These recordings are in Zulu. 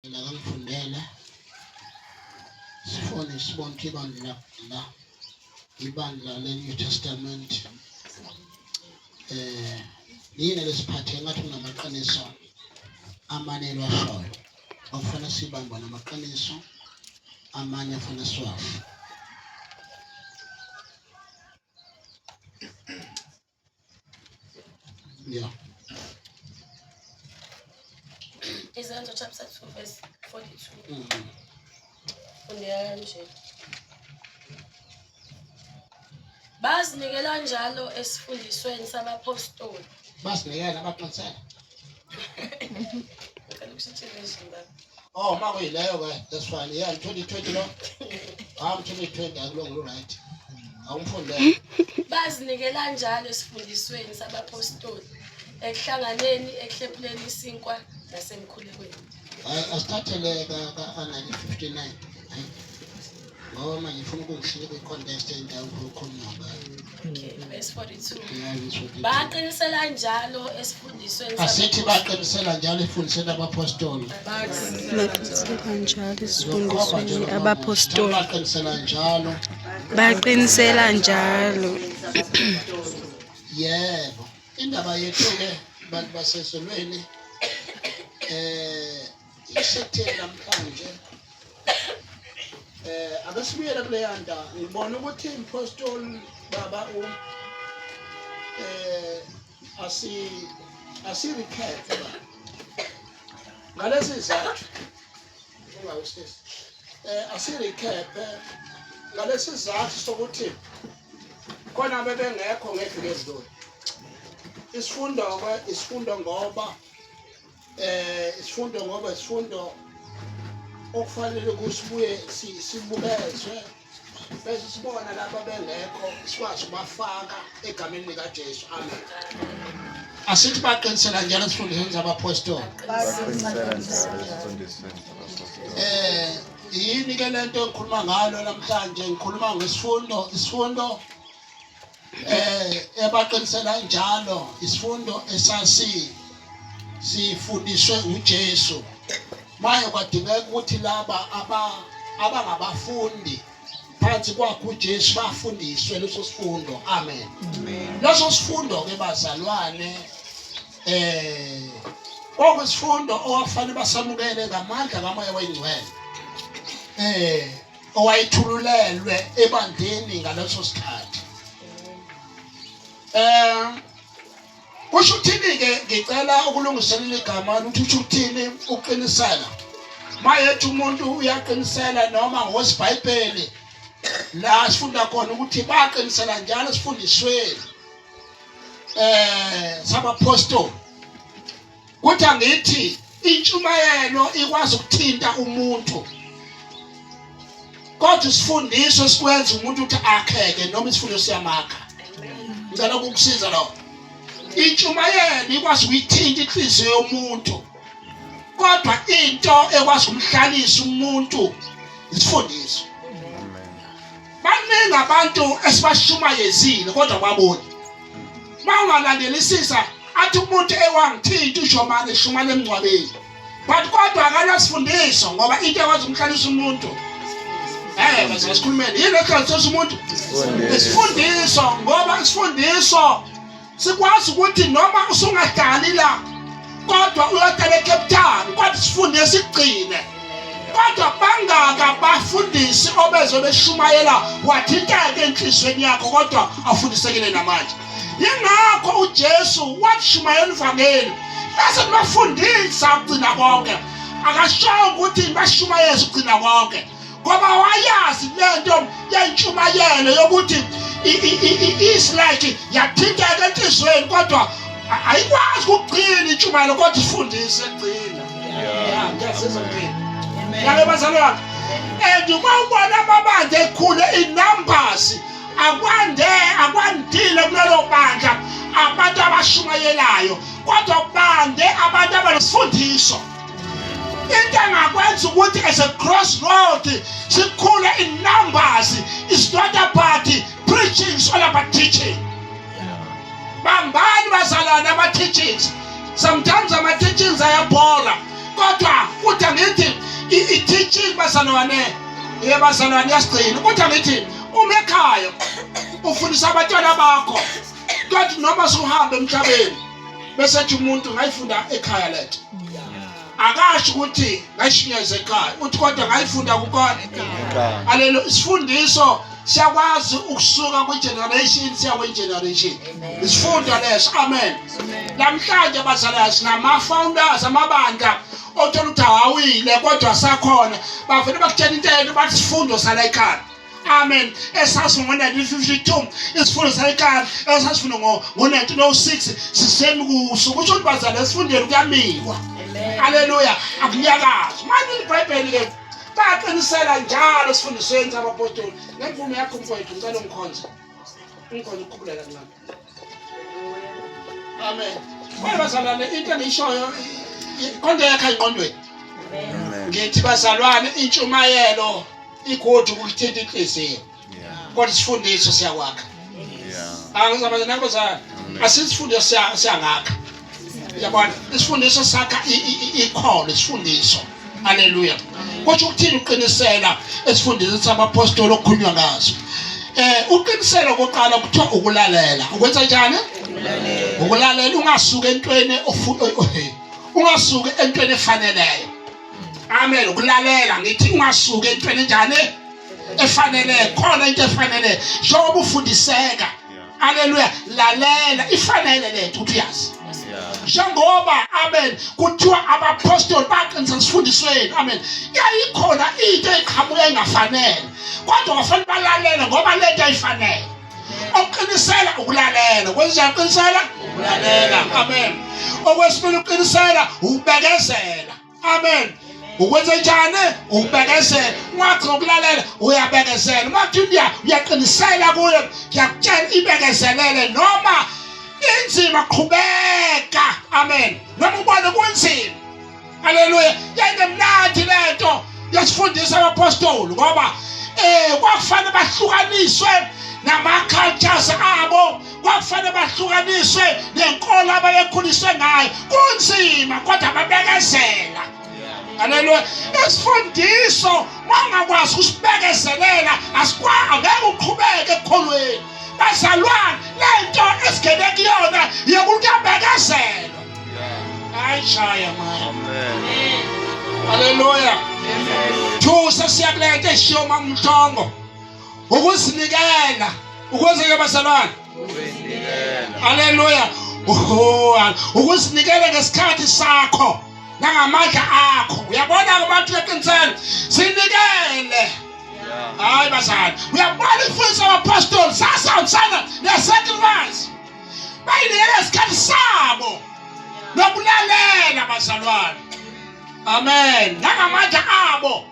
Ngifundela sifone sibonke ibandla la ibandla le-New Testament yini lesiphathe ngathi kunamaqiniso amane elwashoyo okufana sibamba namaqiniso amanye afana siwasho. Yeah. Izenzo chapter 2 verse 42. Fundeka kanje. Bazinikela njalo esifundisweni sabapostoli. Basinikela abaqinisele. Ngicela ukusithelezo ngapha. Oh, makuyileyo ke that's fine. Yeah, 2020 lo. 2020 akulongo right. Awumfundele. Bazinikela njalo esifundisweni sabapostoli. Ekuhlanganeni ekuhlephuleni isinkwa nasemkhulekweni. Asithathele ka 1959. Ngoba manje ngifuna ukungishila kwi-context endawo ukukhuluma ngayo. Okay, verse 42. Yeah, Baqinisela njalo esifundisweni asithi baqinisela njalo efundisweni abapostoli. Baqinisela njalo esifundisweni abapostoli. Baqinisela njalo. Baqinisela njalo. Yebo. Indaba yethu ke bantu basezolweni isethela namhlanje akasibuyela kule yanda ngibona ukuthi impostoli baba asi recap ngalesi sizathu ungawusisi asi recap ngalesi sizathu sokuthi khona bebengekho ngeviki ezidlule isifundo ngoba isifundo okufanele kusibuye sibukezwe bese sibona lapha bengekho sikwazi ukubafaka egameni lika Jesu. Amen. Asithi baqinisela njalo esifundisweni zabapostoli. Yini ke lento engikhuluma ngalo namhlanje ngikhuluma isifundo ebaqinisela njalo isifundo esasi sifundiswe uJesu manje kwadingeka ukuthi laba abangabafundi phansi kwakhe uJesu bafundiswe leso sifundo. Amen. Leso sifundo ke bazalwane okwesifundo owafanele basamukele ngamandla kaMoya weNgcwele owayithululelwe ebandleni ngaleso sikhathi. Kusho uthini ke ngicela ukulungiselela igama ukuthi usho uthini uqinisela. Mayethi umuntu uyaqinisela noma ngosiBhayibheli la sifunda khona ukuthi baqinisela njalo sifundisweni sabapostoli. Kuthi angithi intshumayelo ikwazi ukuthinta umuntu. Kodwa isifundiso sikwenza umuntu ukuthi akheke noma isifundo siyamakha. Ngicela ukukusiza lo. Intshumayelo ikwazi ukuthinta inhliziyo yomuntu. Kodwa into ekwazi ukumhlalisa umuntu isifundiso. Baningi abantu esibashumayezile kodwa baboni. Mangalandelisisa athi umuntu ewangithinta uJomani eshumana emngcwabeni. Kodwa akanasifundiso ngoba into ekwazi ukumhlalisa umuntu basikhulumeni yini ekhangisisa umuntu isifundiso ngoba isifundiso sikwazi ukuthi noma usungadali la kodwa uyotala eCape Town kodwa sifunde sigcine. Kodwa bangaka bafundisi obezo beshumayela wathinteke enhlizweni yakho kodwa afundisekele namanje. Yingakho uJesu washumayela ivangeli bese bafundisa ugcina konke. Akasho ukuthi bashumayeza ugcina konke ngoba wayazi lento yentshumayelo yokuthi is like yathinteka enhlizweni kodwa ayikwazi ukugcina intshumayelo kodwa ifundise egcina. Yeah, ngiyasizwa ngini. Yale bazalwane. Uma ubona amabandla ekhule inumbers akwandile kulelo bandla abantu abashumayelayo kodwa bande abantu abanesifundiso. Into engakwenza ukuthi as a crossroad sikhule in numbers is not about preaching, it's all about teaching. Bambani bazalwane ama teachings. Sometimes ama teachings ayabhola kodwa kuthi ngithi i-teaching bazalwane yebazalwane yasigcina kuthi ngithi uma ekhaya ufundisa abantwana bakho kodwa noma suhambe emhlabeni bese ethi umuntu ngayifunda ekhaya lethu akasho ukuthi ngayishinyeza ekhaya uthi kodwa ngayifunda kukona haleluya isifundiso siyakwazi ukusuka kwi-generation siya kwi-generation isifunda leso amen namhlanje bazalwane sinama-founders amabandla othola ukuthi awawile kodwa sakhona bavele bakutshela into bathi sifundo sala ekhaya amen esasi ngo-1952 isifundo sala ekhaya esasifunda ngo-1906 sisemi kuso kusho ukuthi bazalwane esifundeni kuyamikwa haleluya akunyakazi manje iBhayibheli-ke baqinisela njalo esifundisweni sabapostoli nemvume yakho mfowethu ngicela ungikhonze uqhubuleka nami amen bazalwane into engiyishoyo konke yakha engqondweni ngithi bazalwane intshumayelo igudu ukuthinta inhliziyo kodwa isifundiso siyakwakha angizaba nakuzana asisifundiso siyangakha yabona isifundiso sakha ikholo isifundiso haleluya kodwa ukuthini uqinisela esifundisweni sabapostoli okukhulunywa ngazo uqinisela okoqala kuthiwa ukulalela ukwenza njani ukulalela ungasuka entweni ungasuka entweni efaneleyo amen ukulalela ngithi ungasuka entweni njani efaneleyo khona into efaneleyo njengoba ufundiseka haleluya lalela ifanele lento uthi yazi njengoba amen kuthiwa abapostoli baqinisa esifundisweni amen yayikhona into eqhamuke engafanele kodwa wafanele balalela ngoba lento ayifanele uqinisela ukulalela kwenza uqinisela ukulalela amen okwesibili uqinisela ubekezela amen ukwenza njani ubekezela wathi ngokulalela uyabekezela mathi uyaqinisela kuye ngiyakutshela ibekezelele noma inzima qhubeka amen noma ubone kunzima haleluya yena mnathi lento yasifundisa abapostoli ngoba kwakufanele bahlukaniswe nama-cultures abo kwakufanele bahlukaniswe nenkolo ababekhuliswe ngayo kunzima kodwa babekezela haleluya isifundiso mangakwazi ukusibekezelela angeke uqhubeke ekukholweni bazalwane lento esigene kuyona yokubekezela ayishaya manje haleluya thusa siyakuleta eshiyo mamhlongo ukuzinikela ukwenzeke bazalwane haleluya ukuzinikela ngesikhathi sakho nangamandla akho uyabona abantu beqinisela sinikele hayi bazalwane uyabona ifundisa abapostoli sasawusana ne-sacrifice bayinikele isikhathi sabo nokulalela bazalwane amen nangamandla abo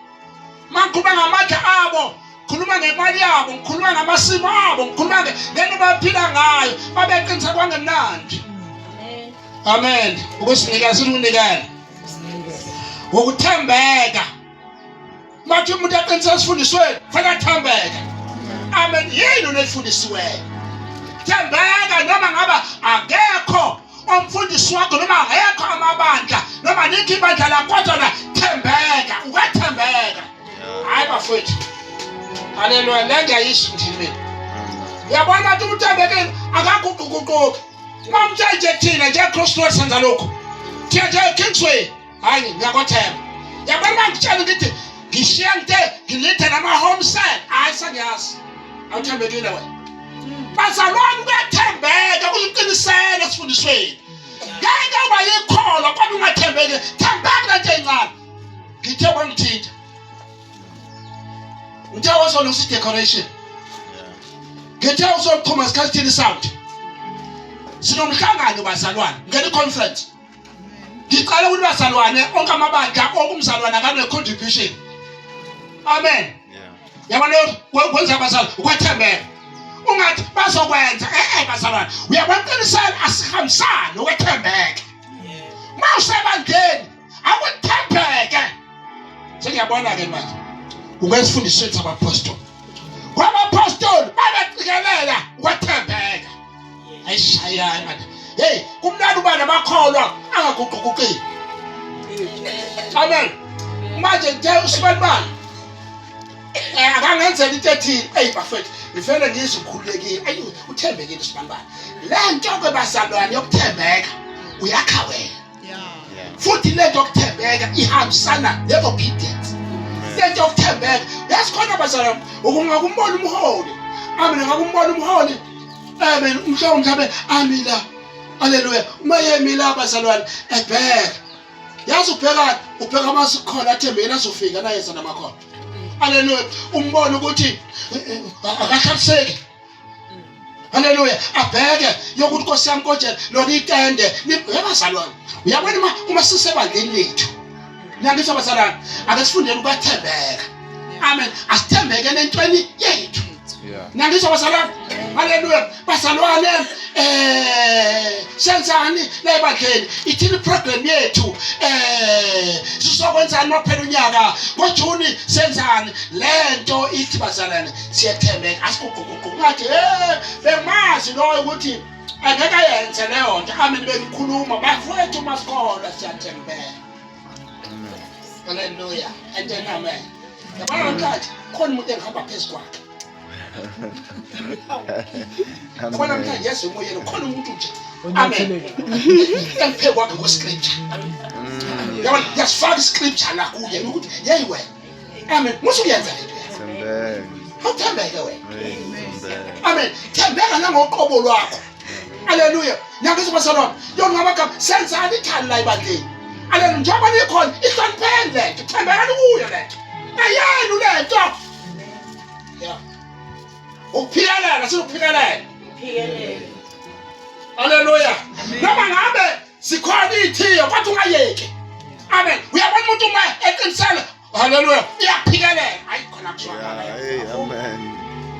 mangikhuluma ngamandla abo khuluma ngemali yabo ngikhuluma ngamasimo abo ngikhuluma ngento baphila ngayo babeqinisa kwangemnandi amen ukusinikela silunikela ukuthembeka mathi umuntu aqinisa esifundisweni fanele athembeke amen yini unefundisiweyo thembeka noma ngaba akekho umfundisi wakho noma akekho amabandla noma nikho ibandla lakho kodwa thembeka ukathembeka hayi bafowethu haleluya lengayisho ndini uyabona ukuthi uthembeke akaguquguquki mamtshanje thina nje Crossroads senza lokho thina nje Kingsway hayi ngiyakothemba yabona mangitshela ukuthi ngishiya ngilithe nama-homestead hayi sengiyazi awuthembekile wena bazalwane kuyathembeka kuyiqinisela esifundisweni ngeke uba yikholwa kodwa ungathembeki thembeka lento encane ngithe kwangithinta ngithe wazolungisa i-decoration ngithe uzoqhuma isikhathini sound sinomhlangano bazalwane ngene conference ngicela ukuthi bazalwane onke amabandla okumzalwane akane-contribution amen yabona kwenza bazalwane ukwathembeka ungathi bazokwenza bazalwane uyabaqinisela asihambisane ukwethembeka ma usebandleni akuthembeke sengiyabona-ke manje ukwesifundisweni sabapostoli kwabapostoli babeqikelela ukwethembeka ayishayayo manje hey kumnandi uba namakholwa angaguquguqile Amen. Manje nje usibanibani. Akangenzela into ethini. Ey bafethu, ngifele ngizikhululekile. Ayi uthembekile usibanibani. Le nto ke bazalwane yokuthembeka uyakha wena. Futhi le nto yokuthembeka ihambisana ne-obedience. Le nto yokuthembeka yasikhona bazalwane ukungakumbona umholi. Amen ngakumbona umholi. Amen mhlawumbe amila. Hallelujah. Mayemila bazalwane ebheka. Yazi ubheka masikhona athembekile azofika naye sana makhona. Hallelujah. Umbona ukuthi akahlaliseki. Hallelujah. Abheke yokuthi Nkosi yami konje lona itende. Yabazalwane. Uyabona uma sisebandleni lethu. Ngiyathi abazalwane akasifundele ukuthembeka. Amen. Asithembeke entweni yethu. Ngiyathi abazalwane. Hallelujah. Bazalwane senzani la ebandleni ithini program yethu sizokwenzani maphela unyaka ngoJuni senzani lento ithi bazalwane siyathembeka asikugugugu ngathi bemazi lo ukuthi angeke yenze leyo nto amen bengikhuluma bafethu masikholwa siyathembeka. Hallelujah and then amen. Yabona mthatha khona umuntu engihamba phezulu kwakhe. Yabona mthatha Yesu emoyeni khona umuntu nje amen emphe kwakhe ngoScripture. Yabona yasifaka iScripture la kuye ukuthi hey wena amen musukuyenza lento thembeka uthembeke wena amen thembeka nangoqobo lwakho. Hallelujah. Ngiyakuthi basalona yona ngabagama senzani ithali la ibandleni. Hallelujah. Njengoba likhona ihloniphele lento thembeka kuyo lento ayenu lento. Yeah. Uphiyelela sikuphiyelela. Hallelujah. Noma ngabe sikhona ithiyo kodwa ungayeki. Amen. Uyabona umuntu uma eqinisela. Hallelujah. Iyaphikelela. Hayi khona kushona. Amen.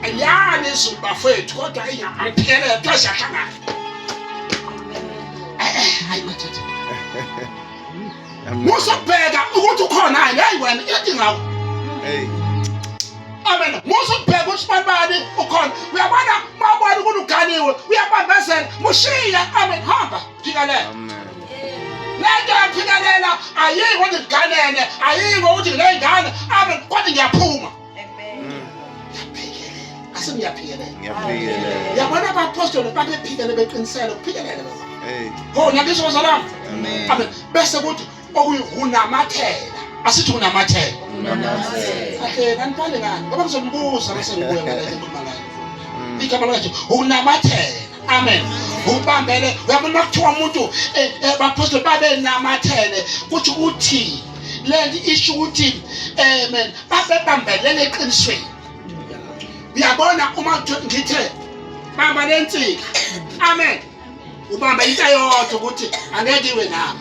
Ayani izibafethu kodwa iyaphikelela twashahlangana. Hayi mathatha. Musubheka ukuthi ukhona hayi wena iyathi ngawo. Hey. Amen. Musubheka usibanibani ukhona. Uyabona mawubona ukuthi uganiwe uyabambezela mushiya amen hamba phikelela. Amen. Lento yaphikelela ayiko ukuthi ngiganene ayiko ukuthi ngilengane amen kodwa ngiyaphuma. Ngiyaphikelela. Yabona abapostoli babephikele beqinisele ukuphikelela lokho. Hey. Ho nyakiso bazalwane. Amen. Amen. Bese kuthi okuyunamathela. Asithi unamathela. Okay, kanibhale ngani? Ngoba ngizombuza bese ngibuye ngale enkulumo layo. Igama lakhe unamathela. Amen. Ubambele uyabona kuthiwa umuntu abapostoli babe namathele kuthi uthi lento isho ukuthi amen babebambelele eqinisweni. Uyabona uma ngithe bamba lensika. Amen. Ubamba into yodwa ukuthi angeke iwe nami.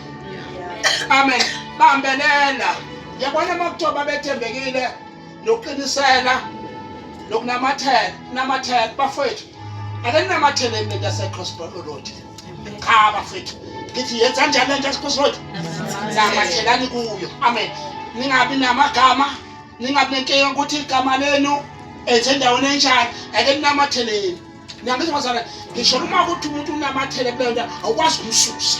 Amen. Bambelela. Yabona makuthiwa babethembekile nokuqinisela nokunamathela bafethu. Akanamathela into yaseCrossroad Road. Cha bafethu. Ngithi yenza njalo into yaseCrossroad. Namathelani kuyo. Amen. Ningabi namagama, ningabi nenkinga ukuthi igama lenu endaweni enjani ake ninamatheleni. Ngiyakuthi bazalwane ngisho uma ukuthi umuntu unamathele kulento awukwazi kumsusa.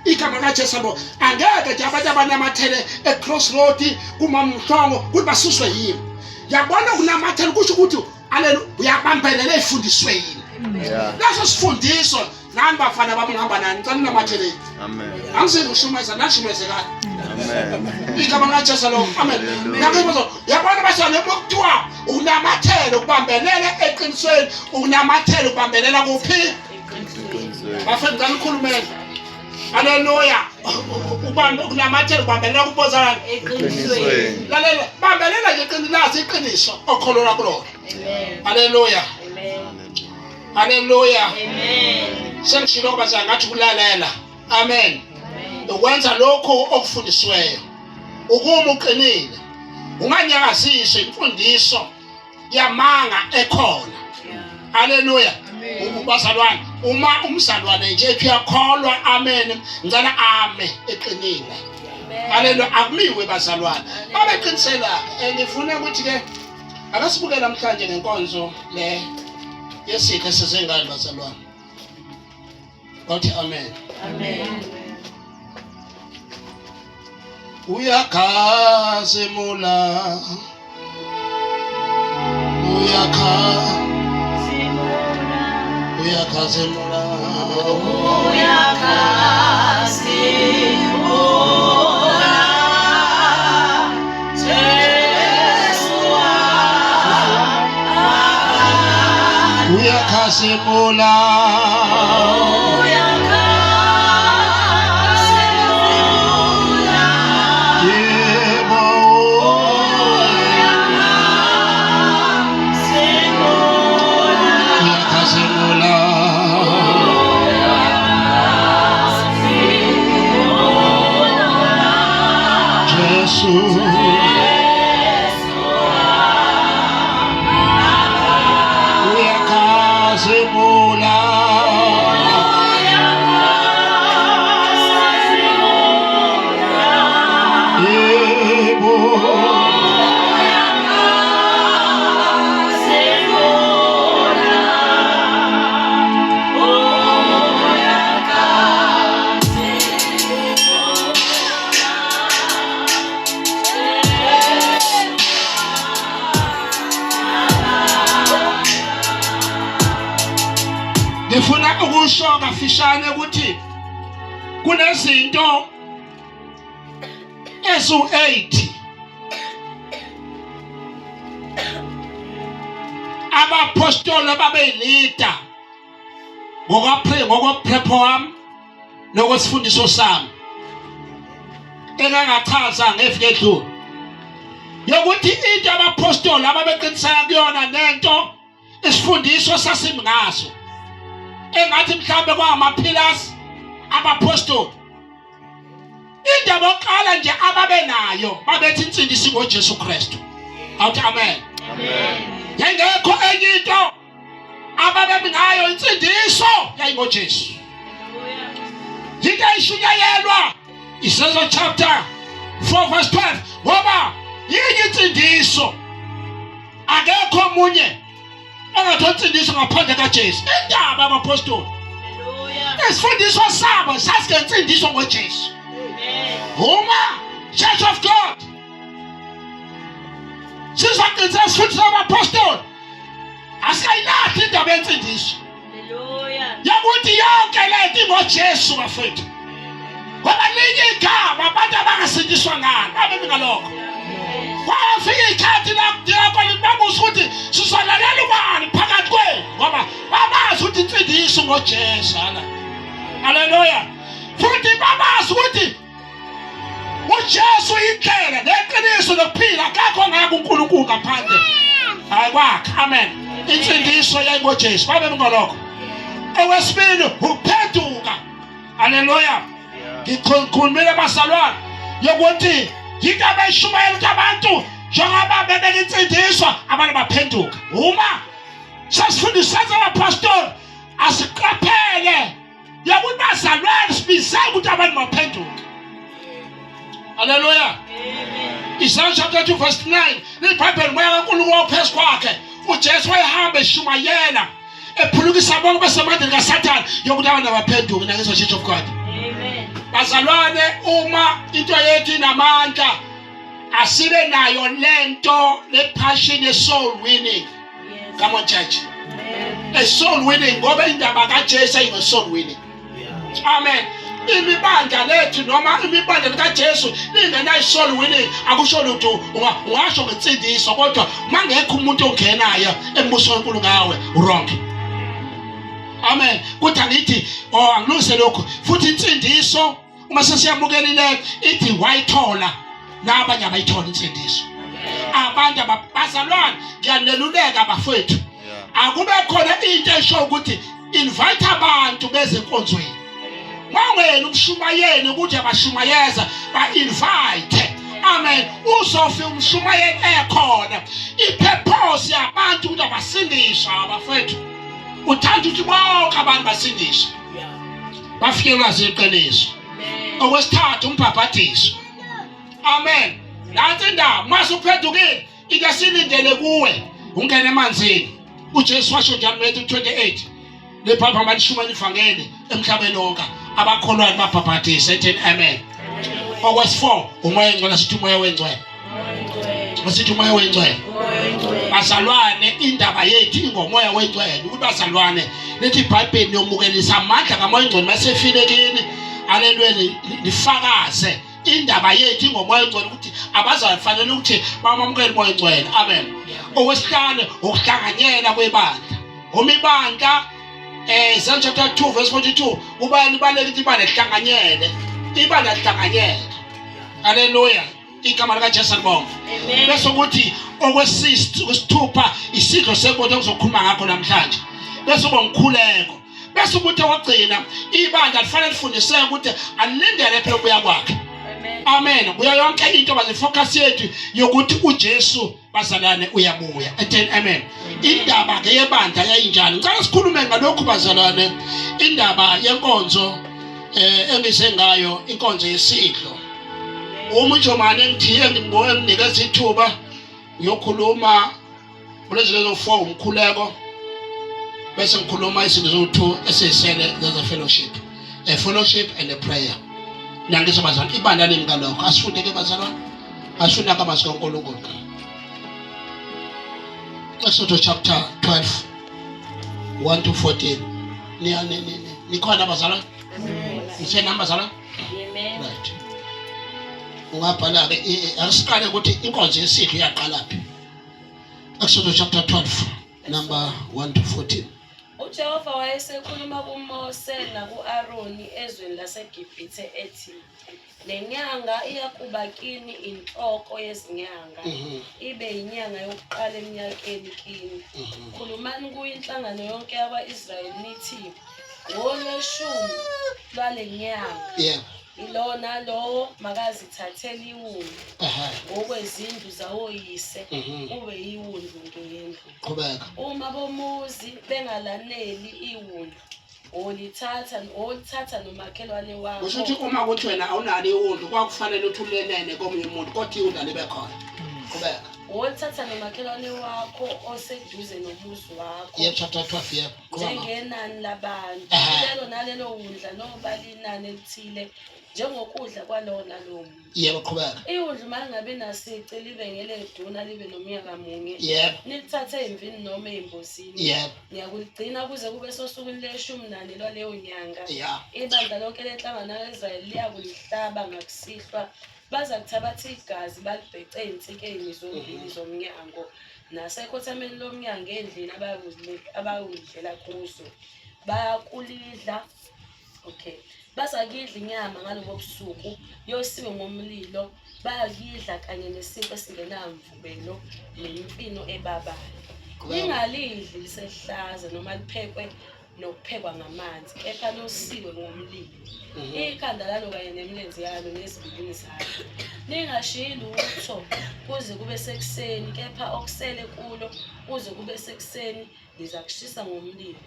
Igama laJesu lo angeke nje abantu abanamathele eCrossroad kumamhlongo ukuthi basuswe yimi. Yabona kunamathele kusho ukuthi haleluya uyabambelela efundisweni. Laso sifundiso nani bafana bami ngihamba nani ngicela namathele. Amen. Angisize ushumeza nashumeze ka. Amen. Igama laJesu lo amen. Ngiyakuthi yabona basana lokuthiwa unamathele ukubambelela eqinisweni unamathele ukubambelela kuphi? Bafana ngalikhulumela. Hallelujah. Ubamba kunamathele ubambelela kubozana Eqinisweni. lalela bambelela nje iqiniso iqiniso okholwa kulona. Hallelujah. Hallelujah. Amen. Sengishilo bazana ngathi kulalela. Amen. Ukwenza lokho okufundisiweyo. Ukuma uqinile. Unganyakaziswe imfundiso yamanga ekhona. Hallelujah. Ubazalwane uma umzalwane nje ethi uyakholwa amen ngicela ame eqinile. Hallelujah. Akumiwe bazalwane. Babeqinisela ngifuna ukuthi ke akasibuke namhlanje ngenkonzo le yesithe sezengane bazalwane. Bathi amen. Amen. uyakhazimula uyakhazimula uyakhazimula ngifuna ukusho kafishane ukuthi kunezinto ezu-8 abapostoli ababelida ngokwaphepho wami nokwesifundiso sami engangachaza ngeviki edlule yokuthi into abapostoli ababeqiniseka kuyona nento isifundiso sasimngaso engathi mhlambe kwamaphilasi abapostoli into aboqala nje ababenayo babethi insindiso ngoJesu Kristu. Awuthi amen. Yayingekho enye into ababenayo insindiso yayingoJesu. Yinto ayishunyayelwa Isaiah chapter 4 verse 12 ngoba yinye insindiso akekho omunye ongathola insindiso ngaphandle kaJesu. Indaba abapostoli isifundiswa sabo sasingensindiso ngoJesu. Uma Church of God sizakwenza isifundiswa sabapostoli asayilahli indaba yensindiso yakuthi yonke lento ngoJesu bafethu. Ngoba linye igama abantu abangasindiswa ngalo babe ngalokho. Kwafika ikhathi lakho babuza ukuthi sizolalela ubani phakathi kwenu ngoba babazi ukuthi insindiso ngoJesu. Haleluya. Futhi babazi ukuthi uJesu indlela neqiniso lokuphila akakho ngako uNkulunkulu ngaphandle ayikwakhe. Amen. Insindiso yayingoJesu babe ngalokho. Okwesibili ukuphenduka. Haleluya. Ngikhulumile abazalwane yokuthi yinto abashumayela ukuthi abantu njengoba bebeka insindiso abantu baphenduka. Uma sasifundisa abapostoli asiqaphele yokuthi bazalwane sibizele ukuthi abantu baphenduka. Haleluya. Isaiah chapter 2 verse 9 liBhayibheli moya kaNkulunkulu ophezu kwakhe uJesu wayehamba eshumayela ephulukisa bonke basemandleni kaSathane yokuthi abantu baphenduke nakuso Church of God. Bazalwane uma into yethu inamandla asibe nayo lento lepassion ye-soul winning. Come on church. A soul winning ngoba indaba kaJesu ayingo-soul winning. Amen. Imibandla lethu noma imibandla kaJesu lingenayo soul winning akusho lutho ungasho ngensindiso kodwa mangekho umuntu ongenayo embusweni kaNkulunkulu ngawe wrong. Amen. Kuthi angithi angilungise lokho futhi insindiso uma sesiyamukela ithi wayithola nabanye abayithola insindiso. Abantu abazalwane ngiyaneluleka abafethu akube khona into esho ukuthi invite abantu beze enkonzweni. Mawena umshumayeli ukuthi abashumayeza ba invite. Amen. Uzofika umshumayeli ekhona ipurpose yabantu ukuthi abasindiswe abafethu. Uthanda ukuthi bonke abantu basindiswe. Bafikelwa ziqiniso. Okwesithathu umbhabhadiso. Amen. Nansi indaba mase uphendukile into silindele kuwe ungene emanzini. uJesu washo njalo Matthew 28 lephapha malishuma livangeli emhlabeni wonke abakholwayo babhabhadise etheni amen. Okwesi-4 umoya oyingcwele, sithi umoya oyingcwele. Sithi umoya oyingcwele. Bazalwane, indaba yethu ingomoya oyingcwele. Ukuthi bazalwane, lithi iBhayibheli niyomukelisa amandla kamoya oyingcwele masefile kini. Haleluya, lifakaze indaba yethu ingomoya oyingcwele ukuthi abazalwane kufanele ukuthi bamamukele umoya oyingcwele. Amen. Okwesihlanu ukuhlanganyela kwebandla. Umibandla Psalm chapter 2 verse 42 ubalulekile ukuthi ibandla lihlanganyele. Ibandla lihlanganyele. Haleluya. Igama likaJesu libonga. Bese ukuthi okwesithupha isidlo senkotho okuzokhuluma ngakho namhlanje. Bese kuba umkhuleko. Bese ukuthi wagcina ibandla lifanele lifundiseke ukuthi alilindele phela ukuya kwakhe. Amen. Kuya yonke into bazifocus yethu yokuthi uJesu bazalwane uyabuya. Amen. Indaba ke yebandla yayinjani? Ngicela sikhulume ngalokhu bazalwane. Indaba yenkonzo engise ngayo inkonzo yesidlo. Umujomane engithiye nginikeza ithuba ngiyokhuluma kulezo 4 umkhuleko bese ngikhuluma izinto zo2 esisele za fellowship. A fellowship and a prayer. Nyangiso bazalwane ibandla limi kalokho asifunde ke bazalwane. Asifunda kamazwi kaNkulunkulu. Exodus chapter 12 1 to 14. Nikhona bazalwane? Ngithe namba bazalwane? Amen. Right. Ungabhala ke asiqale ukuthi inkonzo yesidlo iyaqala phi. Exodus chapter 12 number 1 to 14. uJehova wayesekhuluma kuMose naku-Aroni ezweni laseGibhithe ethi, le nyanga iyakuba kini inhloko yezinyanga, ibe yinyanga yokuqala eminyakeni kini. Khulumani kuyinhlangano yonke yaba-Israyeli nithi, ngolweshumi lwale nyanga, ilona lowo makazithathele iwundlu ngokwezindlu zawoyise, kube yiwundlu ngendlu. Uma bomuzi bengalaneli iwundlu, olithatha nomakhelwane wakho. Kusho ukuthi uma kuthi wena awunalo iwundlu kwakufanele uthulelene komunye umuntu kodwa iwundlu libe khona. Qhubeka. Olithatha nomakhelwane wakho oseduze nomuzi wakho. Yep, chapter 12 yep. Njengenani labantu. Lelo nalelo wundla noma linani elithile njengokudla kwalowo nalowo muntu. Yebo, qhubeka. Iwundlu mangabe nasici libe ngeleduna libe nomnyaka munye. Yep. Nilithathe emvini noma embosini. Yep. Niyakuligcina kuze kube sosukwini le-14 lwaleyo nyanga. Yeah. Ibandla lonke lenhlangano kaIsrayeli liyakulihlaba ngakusihlwa. Baza kuthabatha igazi balibhece ey'nsikeni zombili zomnyango nasekhothameni lomnyango endlini abawudlela kuzo. Bayakulidla. Okay. Bazakidla inyama ngalobo busuku yosiwe ngomlilo. Bayakidla kanye nesipho esingenamvubelo nemifino ebabayo. Lingalidli lisehlaza noma liphekwe nokuphekwa ngamanzi, kepha losiwe ngomlilo. Ikhanda lalo kanye nemilenze yalo nezibilini zalo. Ningashiyi lutho kuze kube sekuseni, kepha okusele kulo kuze kube sekuseni nizakushisa ngomlilo.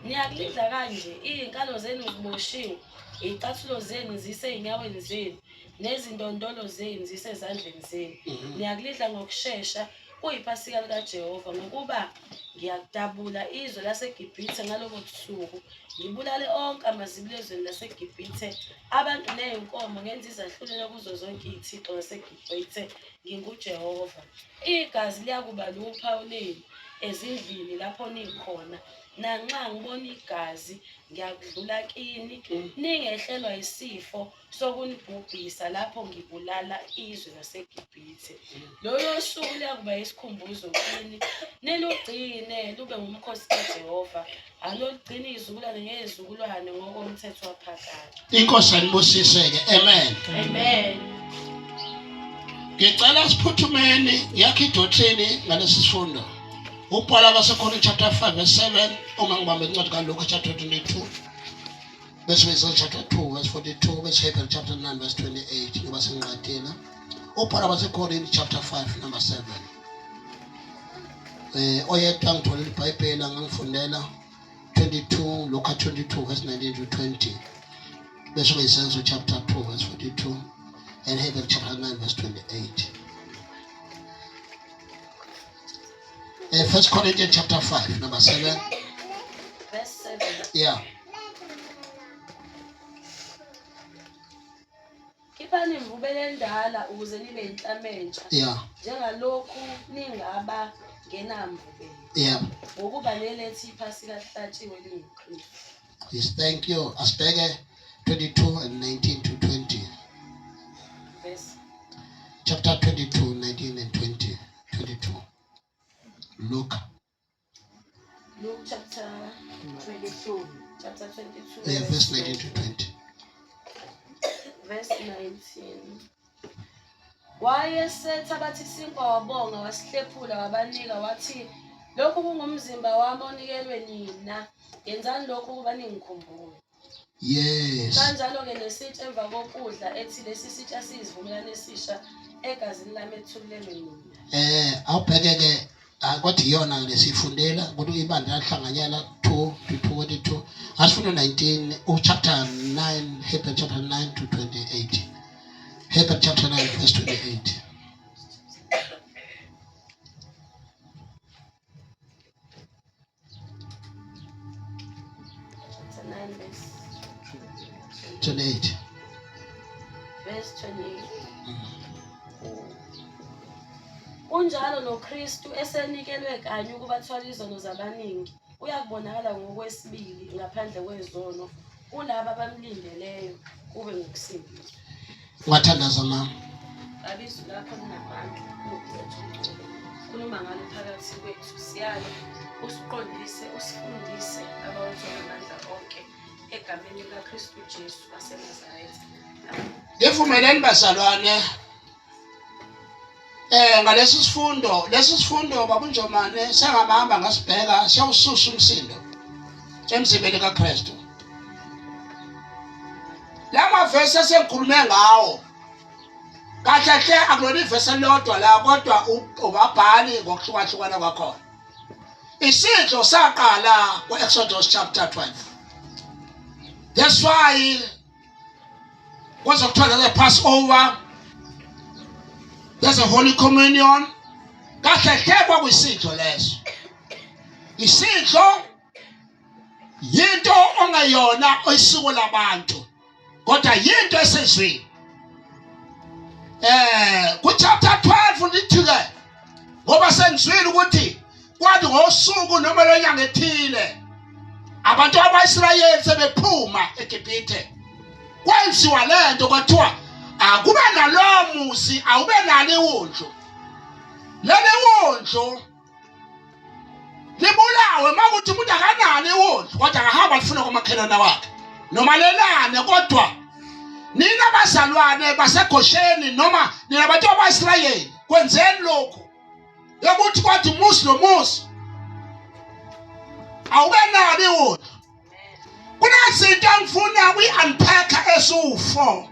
Niyakulidla kanje, iy'nkalo zenu ziboshiwe, iy'cathulo zenu zise ey'nyaweni zenu, nezindondolo zenu zise ezandleni zenu. Niyakulidla ngokushesha, kuyiphasika likaJehova, ngokuba ngiyakudabula izwe laseGibhithe ngalobo busuku, ngibulale onke amazibulo ezweni laseGibhithe, abantu ney'nkomo ngenza izahlulelo kuzo zonke iy'thixo zaseGibhithe. NginguJehova. Igazi liyakuba luphawu lenu ezindlini lapho nikhona. Nanxa ngibona igazi ngiyakudlula kini, ningehlelwa isifo sokunibhubhisa lapho ngibulala izwe laseGibhithe. Lolo suku liyakuba isikhumbuzo kini, nilugcine lube ngumkhosi kaJehova, alolugcina izizukulwane ngezizukulwane ngokomthetho waphakade. Inkosi ayibusiseke. Amen. Amen. Ngicela siphuthumeni yakhe idoctrine ngalesi sifundo. Upala baseKorinte chapter 5 verse 7 uma ngibambe incwadi kaLuka chapter 22 bese Isaiah chapter 2 verse 42 bese Hebrew chapter 9 verse 28 ngoba sengiqedile. Upala baseKorinte chapter 5 number 7. Oyedwa ngitholela iBhayibheli ngangifundela 22 Luka 22 verse 19 to 20 bese Isaiah chapter 2 verse 42 and Hebrew chapter 9 verse 28. 1 Corinthians chapter 5 number 7 verse 7. Yeah. Khiphani imvube abadala ukuze nibe inhlamentsha Yeah. njengalokhu ningaba ngenamvu Yeah. ngokuba nelethi iphasi lahlatshiwe linguKristu. Yes, thank you. Asibheke 22 and 19 to 20. Verse Chapter 22, 19 and 20. 22. Luke. Luke chapter 22. Chapter 22. Yeah, verse 19 to 20. Verse 19. Wayesetha bathi sinkwa wabonga wasihlephula wabanika wathi lokhu kungumzimba wami onikelwe nina yenzani lokhu ukuba ningikhumbule. Yes. Kanjalo-ke nesitsha emva kokudla ethi lesi sitsha siyizivumelwano esisha egazini lami ethulelwe nina. Awubheke-ke kwathi iyona lesifundela ukuthi ibandla lahlanganyela 2 to 22. Asifuna 19 chapter 9, Hebrew chapter 9 to 28. Hebrew chapter 9 verse 28. Chapter 9 verse 28. verse 28. Unjalo noKristu esenikelwe kanye ukubathwala izono zabaningi uyakubonakala ngokwesibili ngaphandle kwezono kulabo abamlindeleyo kube ngokusindiswa. Wathandaza mama. Abizwi lapho kunabantu khuluma ngalo phakathi kwethu siyalo usiqondise usifundise abawuthola amandla onke egameni likaKristu Jesu waseNazaretha. Ngivumelani bazalwane. Ngalesi sifundo babunjomane sengamahamba ngasibheka siyawususa umsindo emzimbeni kaKristu. Lama verse esengikhulume ngawo kahle hle akulona ivesi elilodwa la kodwa ubabhali ngokuhlukahlukana kwakhona. Isidlo saqala ku-Exodus chapter 12. That's why kwezokuthola the Passover, there's a Holy Communion. Kahle hle kwakuyisidlo leso. Isidlo yinto ongayona isiko labantu kodwa yinto esezweni. Ku-chapter 12 ndithi-ke ngoba sengizwile ukuthi kwathi ngosuku noma lonyanga ethile abantu bakwa-Israyeli sebephuma eGibhithe kwenziwa lento kwathiwa akube nalowo muzi awube nalo iwundlu. Leli wundlu libulawe makuthi umuntu akanalo iwundlu kodwa akahamba lifuna kwamakhelwane wakhe noma lelane kodwa nina bazalwane baseGosheni noma nina bantu bakwa-Israyeli kwenzeni lokhu yokuthi kwathi umuzi nomuzi awube nalo iwundlu. Kunezinto engifuna kuyi-unpacka eziwu-4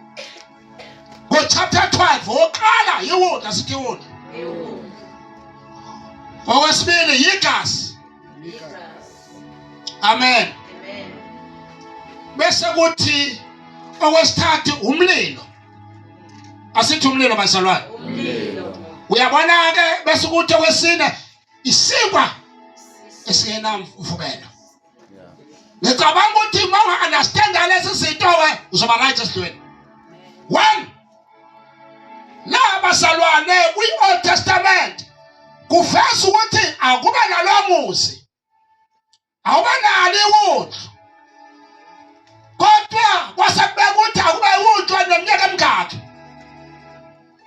ngo-chapter 12. Oqala iwundlu, asithi iwundlu. Okwesibili yigazi. Amen. Bese kuthi okwesithathu umlilo. Asithi umlilo bazalwane. Uyabona-ke bese kuthi okwesine isikwa esingenamvubelo. Ngicabanga ukuthi uma unga-understanda lezi zinto-ke uzoba right esidlweni. 1. La bazalwane kwi-Old Testament kuveza ukuthi akube nalo muzi awube nalo iwundlu kodwa kwasekubeka ukuthi akube iwundlu neminyaka emingaki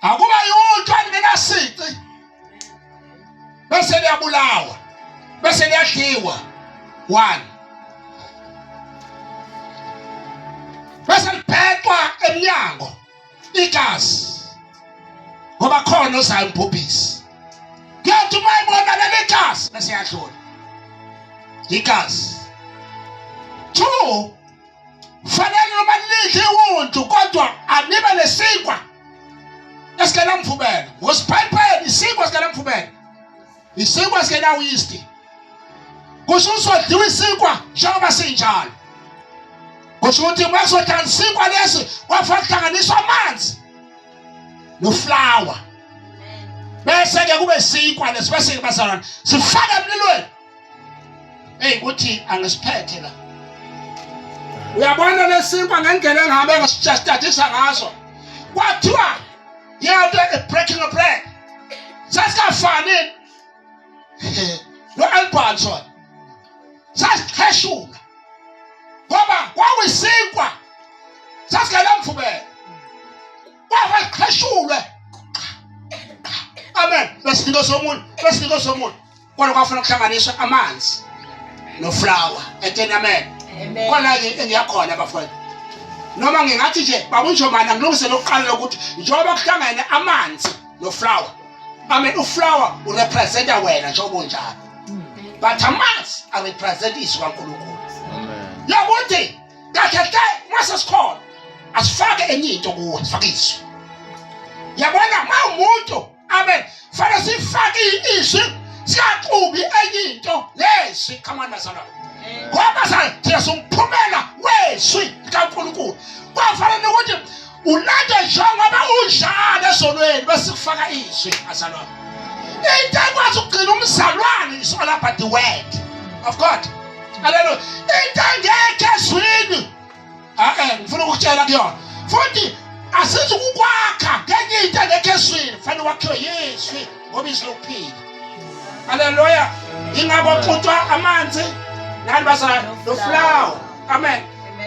akube iwundlu elingenasici bese liyabulawa bese liyadliwa. 1. Bese libhekwa emnyango igazi ngoba khona ozayo umbhubhisi. Kuyathi uma ibona leli gazi bese yadlula igazi. 2. Fanele noma lidle iwundlu kodwa anibe nesikwa esikenamvubelo. Ngosiphelipheleni isikwa esikenamvubelo isikwa esikenawo yeast. Kusho usodliwa isikwa njengoba sinjalo. Kusho ukuthi uma kuzodlala isikwa lesi kwafanele kuhlanganiswa amanzi noflawa bese-ke kube isikwa lesi bese-ke bazalwane sifake emlilweni. Ukuthi angisiphethe la. Uyabona lesinkwa ngendlela engabe ngasijastadisa ngazo kwathiwa yade breaking of bread sasingafani no Albanson sasikheshula ngoba kwakuyisinkwa sasigela mfube kwakheshulwe amen besinika somuntu kodwa kwafuna ukuhlanganiswa amanzi no flour amen khona ke engiyakhona bafowethu noma ngingathi nje babunjwa mana ngilungise lokuqala ukuthi njengoba kuhlangene amanzi no flour amen uflour urepresenta wena njengoba unjalo but amanzi arepresent izwi kaNkulunkulu yabuthi kahle mase sikhona asifake enye into kuwe sifake izwi yabona umuntu amen fanele sifake izwi siyaqubi enye into lesi come on masana ngoba siyasumphumela wezwi kaNkulunkulu kwafanele ukuthi ulande njengoba unjalo esonweni bese kufaka izwi asalwana into ekwazi ukugcina umzalwane is all about the word of God haleluya into engekho ezwini ngifuna ukutshela kuyona futhi asithi ukukwakha ngenye into engekho ezwini fanele wakhiwe yezwi ngoba izwi lokuphila haleluya ingaba xutshwa amanzi nani basa no flour amen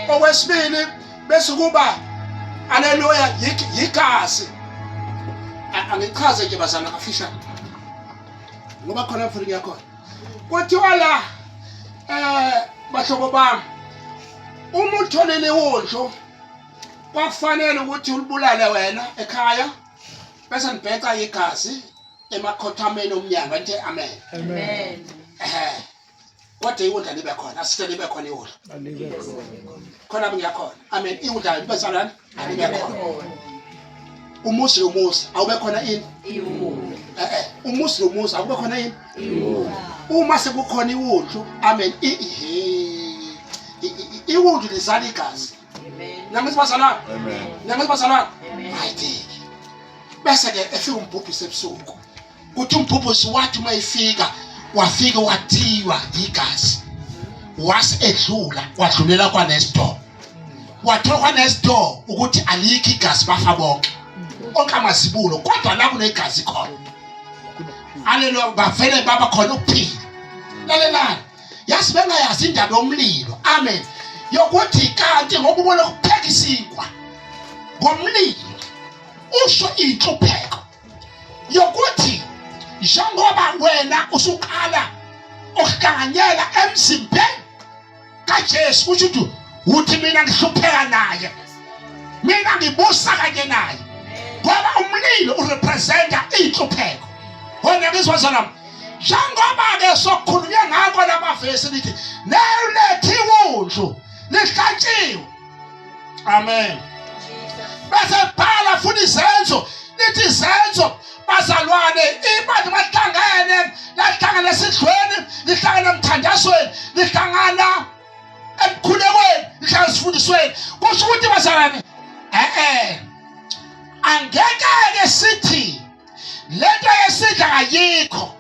okwesibili bese kuba haleluya yigazi angichaze nje bazana kafisha ngoba khona mfuni yakhona kuthiwa la bahlobo bami uma utholele wondlo kwafanele ukuthi ulibulale wena ekhaya bese nibheca igazi emakhothameni omnyango anti amen Amen. kodwa iwundla libe khona asithe libe khona iwundla khona bengiyakhona amen iwundla libe salana libe khona umusi awube khona ini umusi awube khona ini uma sekukhona iwundlu amen iwundlu lizala igazi nangesibazalana nangesibazalana hayi bese ke efika umbhubhisi ebusuku kuthi umbhubhisi wathi mayifika wafika wathiwa igazi wase edlula wadlulela kwaNestor wathola kwaNestor ukuthi alikho igazi bafa bonke onkamasibulo kodwa la kunegazi khona haleluya bavele baba khona ukuphila lalelani yasi bengayazi indaba yomlilo amen yokuthi kanti ngoba ubona ukupheka isinkwa ngomlilo usho inhlupheko yokuthi njengoba wena usuqala ukuhlanganyela emzimbeni kaJesu ukuthi uthi mina ngihlupheka naye mina ngibusa kanye naye ngoba umlilo urepresenta inhlupheko wena ngizwazana njengoba ke sokhulunywa ngakho lamavesi lithi nelethi wundlu lihlantshiwe amen bese phala futhi izenzo lithi izenzo bazalwane ibantu bahlangene lahlangana esidlweni lihlangana emthandazweni lihlangana emkhulekweni lihlangana esifundisweni kusho ukuthi bazalwane angeke sithi lento yesidla ayikho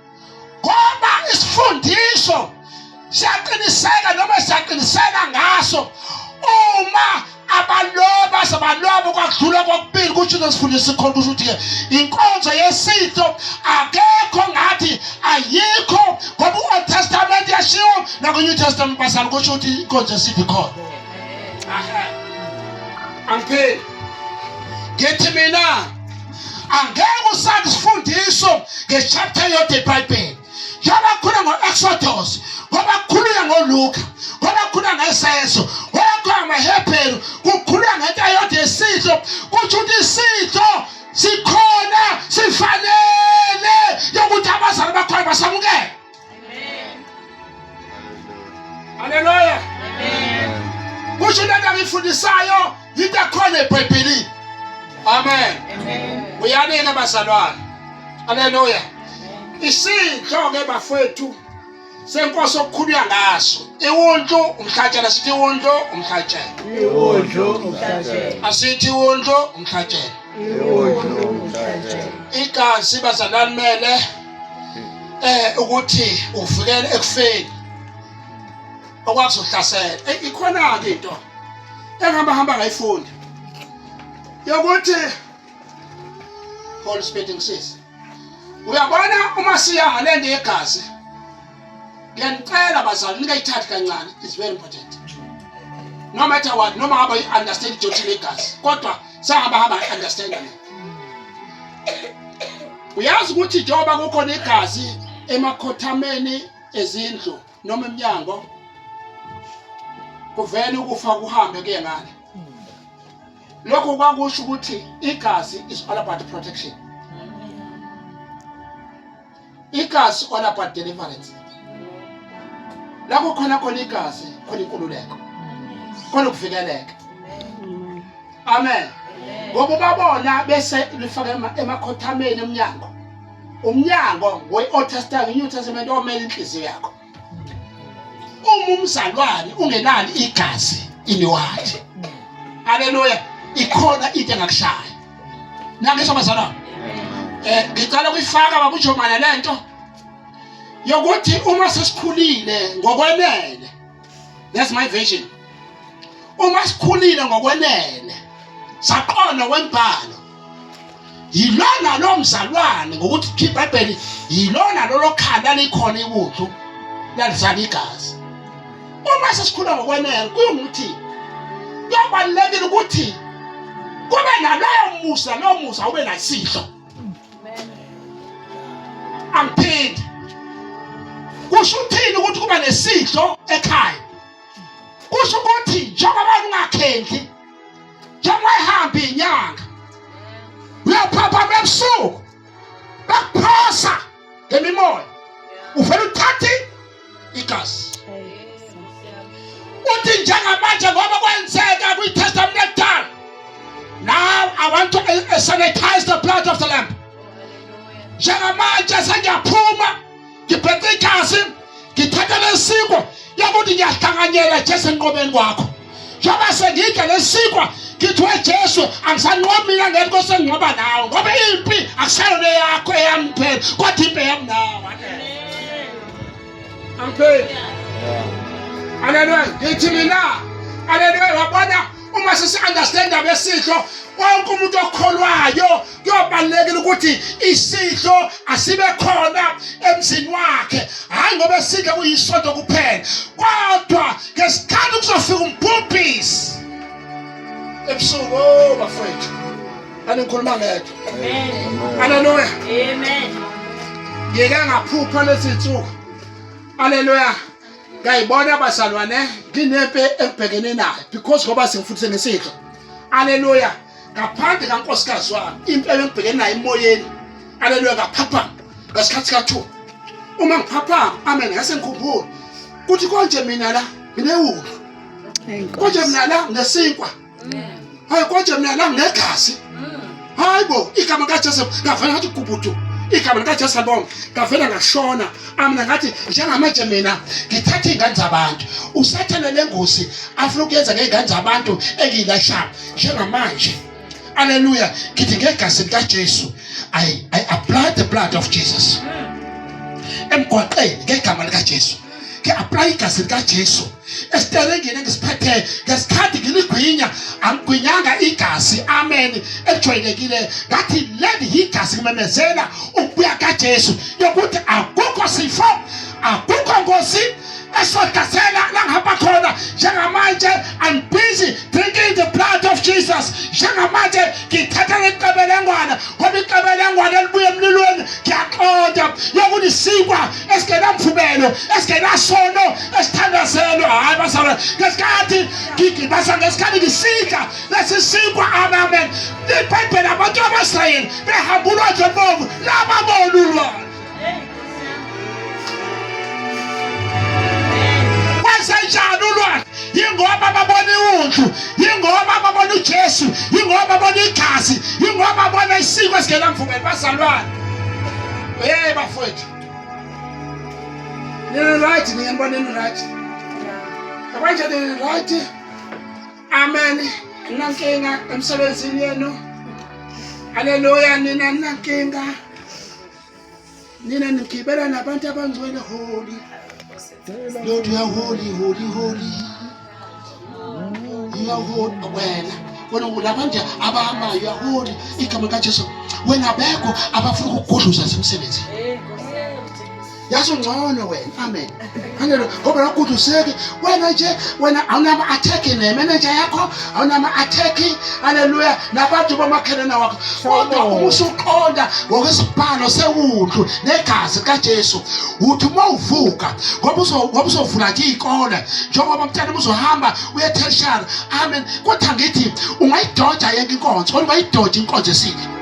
ngoba isifundiso siyaqiniseka noma siyaqiniseka ngaso uma abaloba kwakudlula kokubili kuthi nesifundisi khona ukuthi inkonzo yesidlo akekho ngathi ayikho ngoba uOld Testament yashiwo nakuNew Testament basala kusho ukuthi inkonzo yesidlo ikhona angeke ngithi mina angeke usake isifundiso ngechapter yodwa eBhayibheli njengoba kukhulunywa ngo-Exodus ngoba kukhulunywa ngoLuka ngoba kukhulunywa ngesenzo ngoba kukhulunywa ngoHebheru kukhulunywa ngento yodwa yesidlo kusho ukuthi isidlo sikhona sifanele yokuthi abazali bakhona basamukele haleluya kusho lento engifundisayo yinto ekhona eBhayibhelini amen uyanike bazalwane haleluya isidlo ke bafowethu senkosi okukhulunywa ngaso iwundlu umhlatshelo sithi iwundlu umhlatshelo asithi iwundlu umhlatshelo igazi bazalwane mele ukuthi uvikele ekufeni okwakuzohlasela ikhona ke into engihamba ngayifunda yokuthi Holy Spirit ngisize. Uyabona uma siya ngale nto yegazi. Ngiyanicela bazali ningayithathi kancane. It's very important. No matter what, noma haba understand ijothi legazi. Kodwa sahamba understand le. Uyazi ukuthi njengoba kukhona igazi emakhothameni ezindlu noma eminyango kuvele ukufa kuhambe kuye ngale. Lokho kwakusho ukuthi igazi is all about protection. Igazi all about deliverance. Lapho khona igazi khona inkululeko. Khona ukuvikeleka. Amen. Ngoba babona bese lifaka emakhothameni emnyango. Umnyango we-Old Testament, New Testament omele inhliziyo yakho. Umzalwane ungenani igazi iniwathi. Haleluya. Ikhona into engakushaya. Nangisho bazalwane. Ngicela ukuyifaka babujomana lento yokuthi uma sesikhulile ngokwenene. That's my vision. Uma sikhulile ngokwenene saqona wembhalo. Yilona lo mzalwane ngokuthi iBhayibheli yilona lo khanda likhona ibuthu lalizala igazi. Uma sesikhulile ngokwenene kuyukuthi kuyabalekile ukuthi kube naloyo musa lo musa ube nasihlo. Amphindi kusho uthini ukuthi kuba nesihlo ekhaya? Kusho ukuthi njengoba ungakhendi njengoba ihamba inyanga uyaphapha ebusuku bakuphosa ngemimoya uvela uthathe igazi. Uthi njengamanje ngoba kwenzeka kwiTestament yakudala. Now I want to sanitize the blood of the lamb. Njengamanje sengiyaphuma ngiphethe igazi ngithatha lesiko yakuthi ngiyahlanganyela Jesu enqobeni kwakho. Njengoba sengidla lesiko ngithi weJesu angisanqobi mina ngeke senginqoba nawe ngoba impi akusayona yakho eyami phela kodwa impi yami nawe. Amen. Haleluya. Ngithi mina haleluya wabona uma sisi-understand abesihlo wonke umuntu okholwayo kuyobalulekile ukuthi isihlo asibe khona emzini wakhe. Hayi ngoba esihlo kuyisonto kuphela kodwa ngesikhathi kuzofika umbhubhisi ebusuku bafowethu anikhuluma ngedwa. Amen. Haleluya. Amen. Ngeke ngaphupha lesithuko. Haleluya. Ngayibona abazalwane nginempe engibhekene nayo because ngoba sengifundise ngesihlo. Haleluya. Ngaphandle kaNkosikazi wami impela engibhekene nayo emoyeni. Haleluya. Ngaphapha ngasikhathi ka2. Uma ngiphapha amen ngase ngikhumbule kuthi konje mina la nginewulu. Konje mina la ngesinkwa. Hayi konje mina la nginegazi. Hayibo igama kaJesu ngavela ngathi gubudu. Igama likaJesu bonke ngavela ngashona. Amina ngathi njengamanje mina ngithatha ingane zabantu. Usathane lengosi afuna ukuyenza ngezingane zabantu engiyilashayo njengamanje. Haleluya. Ngithi ngegazi likaJesu I apply the blood of Jesus. Emgwaqeni ngegama likaJesu. Ke-apply igazi likaJesu. Esitelengeni ngisiphethe ngesikhathi ngiligwinya angigwinyanga igazi amen ejwayelekile ngathi leli igazi ngimemezela ukubuya kaJesu yokuthi akukho sifo akukho ngosi esodasela la ngihamba khona njengamanje I'm busy drinking the blood of Jesus. Njengamanje ngithatha leqebelengwana ngoba iqebelengwana elibuye emlilweni ngiyaqonda yokuthi sikwa esingenamvubelo esingenasono esithandazelwa. Hayi basala ngesikhathi ngigibasa ngesikhathi ngisidla lesisikwa amen. iBhayibheli abantu abasayini behamba ulwandle olubomvu lababona ulwandle. Senjani ulwandle? Yingoba babona iwundlu, yingoba babona uJesu, yingoba babona igazi, yingoba babona isiko esingenamvubelo bazalwane. Hey bafowethu. Nini right niyabona nini right? Abanje nini right? Amen. Nankinga emsebenzini yenu. Haleluya nina nankinga. Nina nikibela nabantu abangcwele holy. Lord, you are holy, holy, holy. You are holy. When you are holy, igama kaJesu wena beko abafuna ukugudluza semsebenzi yaso ngcono wena amen haleluya ngoba lokugudluseki wena awunama attack nemanager yakho awunama attack haleluya nabantu bamakhelana wakho kodwa umusuqonda ngokwesibhalo sewundlu negazi kaJesu uthi mawuvuka ngoba uzovula ikona njengoba mntana uzohamba uye tertiary amen kodwa ngithi ungayidoja yonke inkonzo kodwa ungayidoja inkonzo esile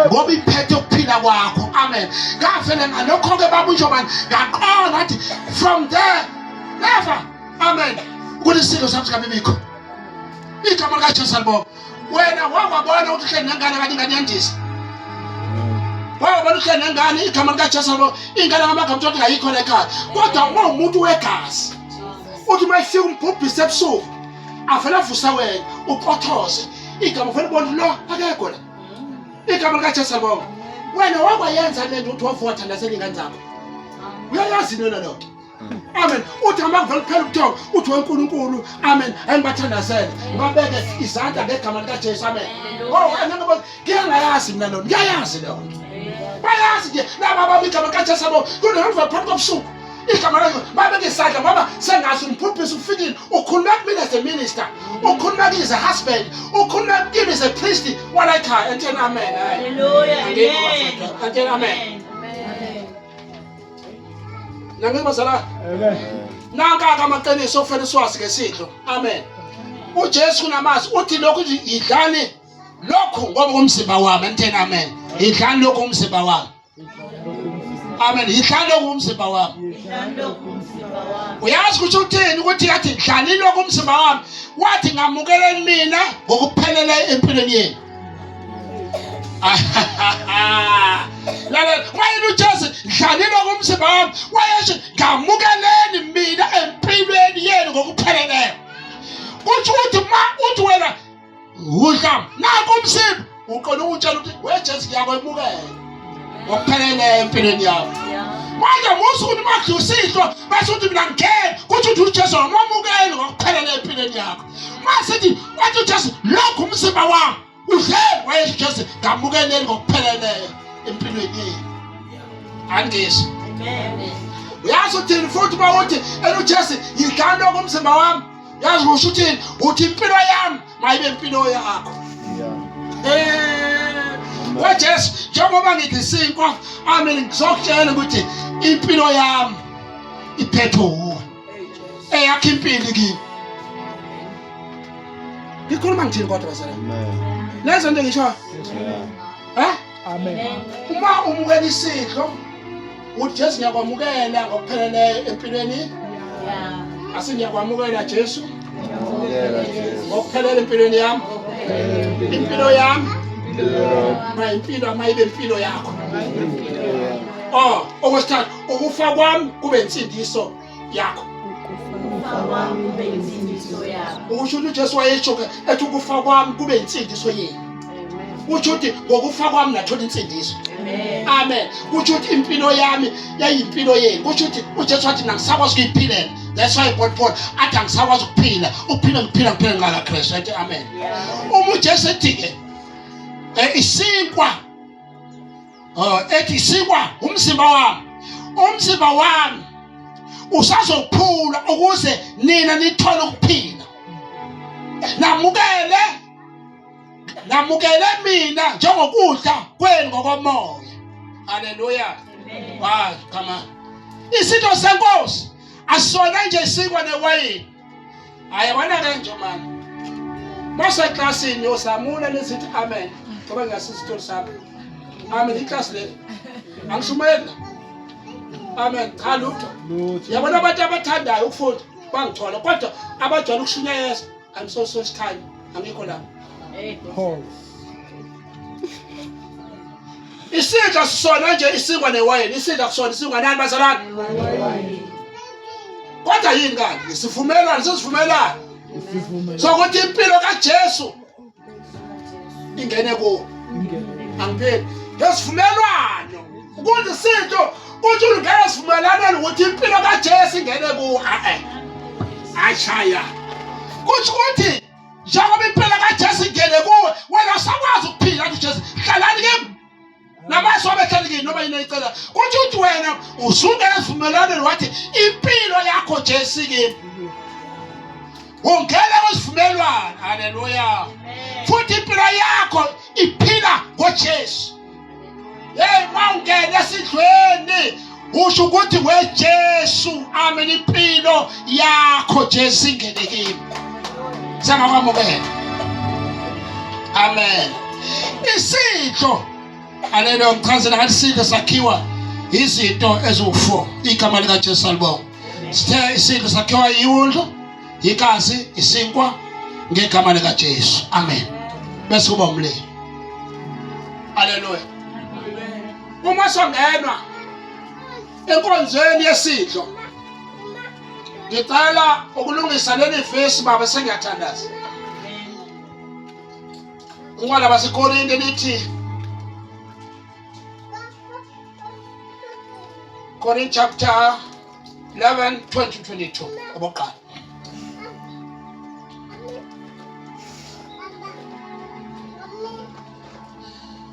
ngoba iphethe ukuphila kwakho amen ngafela ngalokho-ke babunjomani ngaqona ngathi from there never amen ukuthi isilo sami sikabibikho igama likaJesu libonga wena wawabona ukuthi uhleli nengane kanti ingane yandisa wawabona uhleli nengane igama likaJesu libonga ingane ngamagama ukuthi ngayikho la ekhaya kodwa uma umuntu wegazi uthi uma ifika umbhubhise ebusuku avele avusa wena uqothoze igama vele bona lo akekho la igama likaJesu libonga wena wakwayenza lento uthi wavuka wathandazela ingane zakho uyayazi nona lo amen uthi ngakuvela kuphela ubuthongo uthi weNkulunkulu amen angibathandazele ngabeke izandla ngegama likaJesu amen angabe ngiyayazi mina lo ngiyayazi lo bayazi nje laba babigama likaJesu libonga kunokuvela phakathi kobusuku igama lakho babeke isandla ngoba sengazi umphuphisi ufikile ukhuluma kumina as a minister ukhuluma kimi as a husband ukhuluma kimi as a priest wala ekhaya and amen haleluya and amen nangibazala nanka amaqiniso okufanele siwazi ngesidlo amen uJesu kunamazi uthi lokhu idlani lokhu ngoba umzimba wami and amen idlani lokhu umzimba wami amen idlani lokhu umzimba wami uyazi ukuthi uthini ukuthi yathi dlani lokhu umzimba wami wathi ngamukeleni mina ngokuphelele empilweni yenu lalela wayena uJesu dlani lokhu umzimba wami wayesho ngamukeleni mina empilweni yenu ngokupheleleyo uthi uthi wena udla nakho umzimba uqona ukutshela ukuthi weJesu ngiyakwemukela ngokupheleleyo empilweni yakho manje musu ukuthi makudusiswa bese uthi mina ngeke kuthi uJesu wamamukela ngokuphelele empilweni yakho masithi wathi uJesu lokhu umzimba wami udle wayesho uJesu ngamukeleni ngokupheleleyo empilweni yenu angisi amen uyazi uthini futhi bawuthi uJesu yidlani lokhu umzimba wami yazi usho uthini uthi impilo yami mayibe impilo yakho waJesu njengoba ngithi sinkwa amen ngizokutshela ukuthi impilo yami iphethwe uwe eyakho impilo kimi ngikhuluma ngithini kodwa bazala lezo nto ngisho amen uma umukela isidlo uJesu ngiyakwamukela ngokupheleleyo empilweni asingiyakwamukela Jesu ngokuphelele empilweni yami impilo yami impilo amayibe impilo yakho okwesithathu ukufa kwami kube insindiso yakho usho ukuthi uJesu wayesho ethi ukufa kwami kube insindiso yenu usho ukuthi ngokufa kwami nathola insindiso amen usho ukuthi impilo yami yayimpilo yenu usho ukuthi uJesu wathi nangisakwazi ukuyiphilela that's why Paul athi angisakwazi ukuphila ngiphila ngala Kristu athi amen uma uJesu ethi isinkwa ethi isinkwa umzimba wami usazophula ukuze nina nithole ukuphila namukele mina njengokudla kwenu ngokomoya haleluya amen come on isinto senkosi asona nje isinkwa newayini ayabona kanje manje mase classini yosamula nesithi amen ngoba ngasisitolo sami amen iclass le angishumayela amen cha lutho yabona abantu abathandayo ukufunda bangithola kodwa abajwayele ukushunyayeza I'm so time angikho la isidla sisona nje isinkwa newayini isidla kusona isinkwa nani bazalwane kodwa yini kanti sivumelana sesivumelana sokuthi impilo kaJesu ingene kuwo angipheli ngesivumelwano ukuthi isinto uthi ungeke sivumelana ukuthi impilo kaJesu ingene kuwo ashaya kuthi njengoba impilo kaJesu ingene kuwe wena usakwazi ukuphila athi uJesu hlalani kimi nabanye abehlali kimi noma yini icela kuthi uthi wena usungena esivumelwaneni wathi impilo yakho Jesu kimi ungena kwesivumelwano haleluya futhi impilo yakho iphila ngoJesu mawungena esidlweni usho ukuthi weJesu amen impilo yakho Jesu ingene kimi sangakwamukela amen isidlo haleluya mchazela ngathi isidlo sakhiwa izinto eziwu4 igama lika Jesu alibonga sithe isidlo sakhiwa yiwundlu igazi isinkwa ngegama lika Jesu amen bese kuba umlilo haleluya uma songenwa enkonzweni yesidlo ngicela ukulungisa leli verse baba sengiyathandaza Ngwala baseKorinte lithi Corinthians chapter 11 20-22 aboqala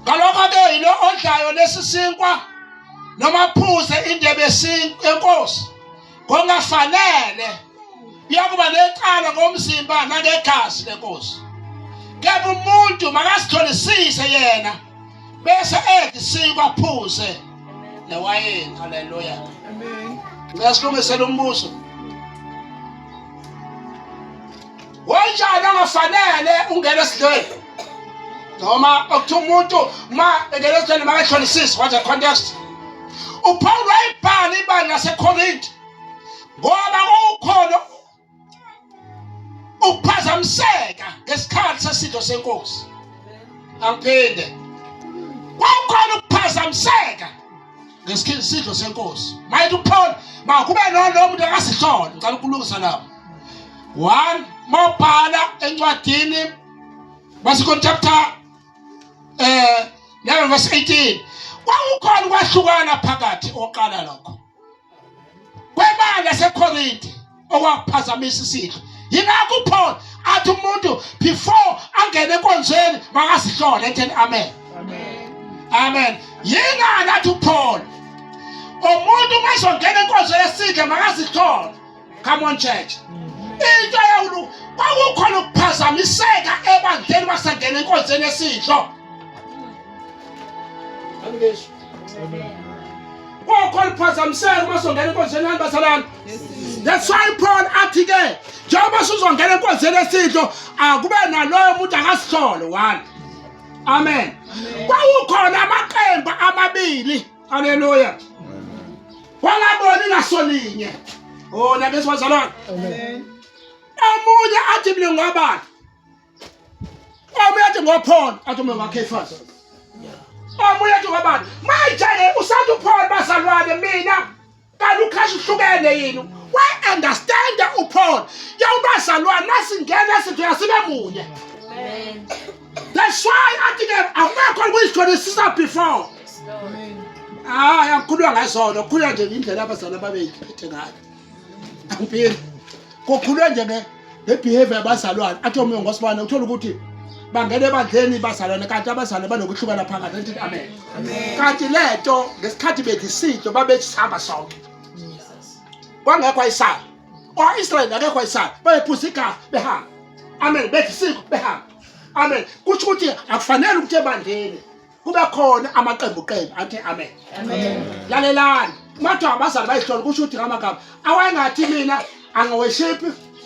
Kaloko ke yilo odlayo lesisinkwa noma phuze indebe yenkosi kongafanele iyakuba necala ngomzimba nangegazi lenkosi kepha umuntu makasitholisise yena bese ethi sinkwa phuze newayini haleluya amen ngiyasilungisela umbuso wonjani ongafanele ungena esidlweni noma okuthi umuntu ma engena esidlweni makatholisise what the context uPaul wayibhala ibandla laseKorinte ngoba kukhona ukuphazamiseka ngesikhathi sesidlo senkosi angiphinde kukhona ukuphazamiseka ngesikhathi sesidlo senkosi mayithi uPaul makube nomuntu akasidlona ngicela ukulungisa lapho 1 mabhala encwadini baseKorinte chapter 11 verse 18 kwakukhona ukwahlukana phakathi oqala lokho kwebandla laseKorinte okwaphazamisa isidlo yingakho uPaul athi umuntu before angene enkonzweni makasihlole ethi amen amen yingani athi uPaul umuntu masongena enkonzweni yesidlo makasihlole come on church into yawulu kwakukhona ukuphazamiseka ebandleni basangena enkonzweni yesidlo Amen phazamiseka masongena enkonzweni yabasalana that's why Paul athi ke njengoba sizongena enkonzweni yesidlo akube naloyo umuntu akasihlole 1 amen kwakukhona amaqembu amabili haleluya wangaboni ngasolinye nabe sibazalwana amen omunye athi mina ngwabani omunye athi ngoPaul athi mina ngaKephas omunye athi ngwabani manje usathi uPaul bazalwane mina kanti ukhashi uhlukene yini why understand uPaul yawubazalwane nasingena sithi yasibe munye amen that's why athi ke akukho kuyishonisisa before amen yakhulwa ngazona khulwa nje indlela abazalwane babeyiphethe ngayo ampini kokhulwa nje ngebehavior yabazalwane athi omunye ngosibane uthola ukuthi bangene ebandleni bazalwane kanti abazalwane banokuhlukana phakathi ethi amen kanti lento ngesikhathi bethi isidlo babesihamba sonke kwangekho isala Israel akekho isala bayephuza igazi behamba amen bethi isidlo behamba amen kuthi ukuthi akufanele ukuthi ebandleni kube khona amaqembu athi amen lalelani mathi abazalwane bayihlola kusho ukuthi ngamagama awayengathi mina angaworship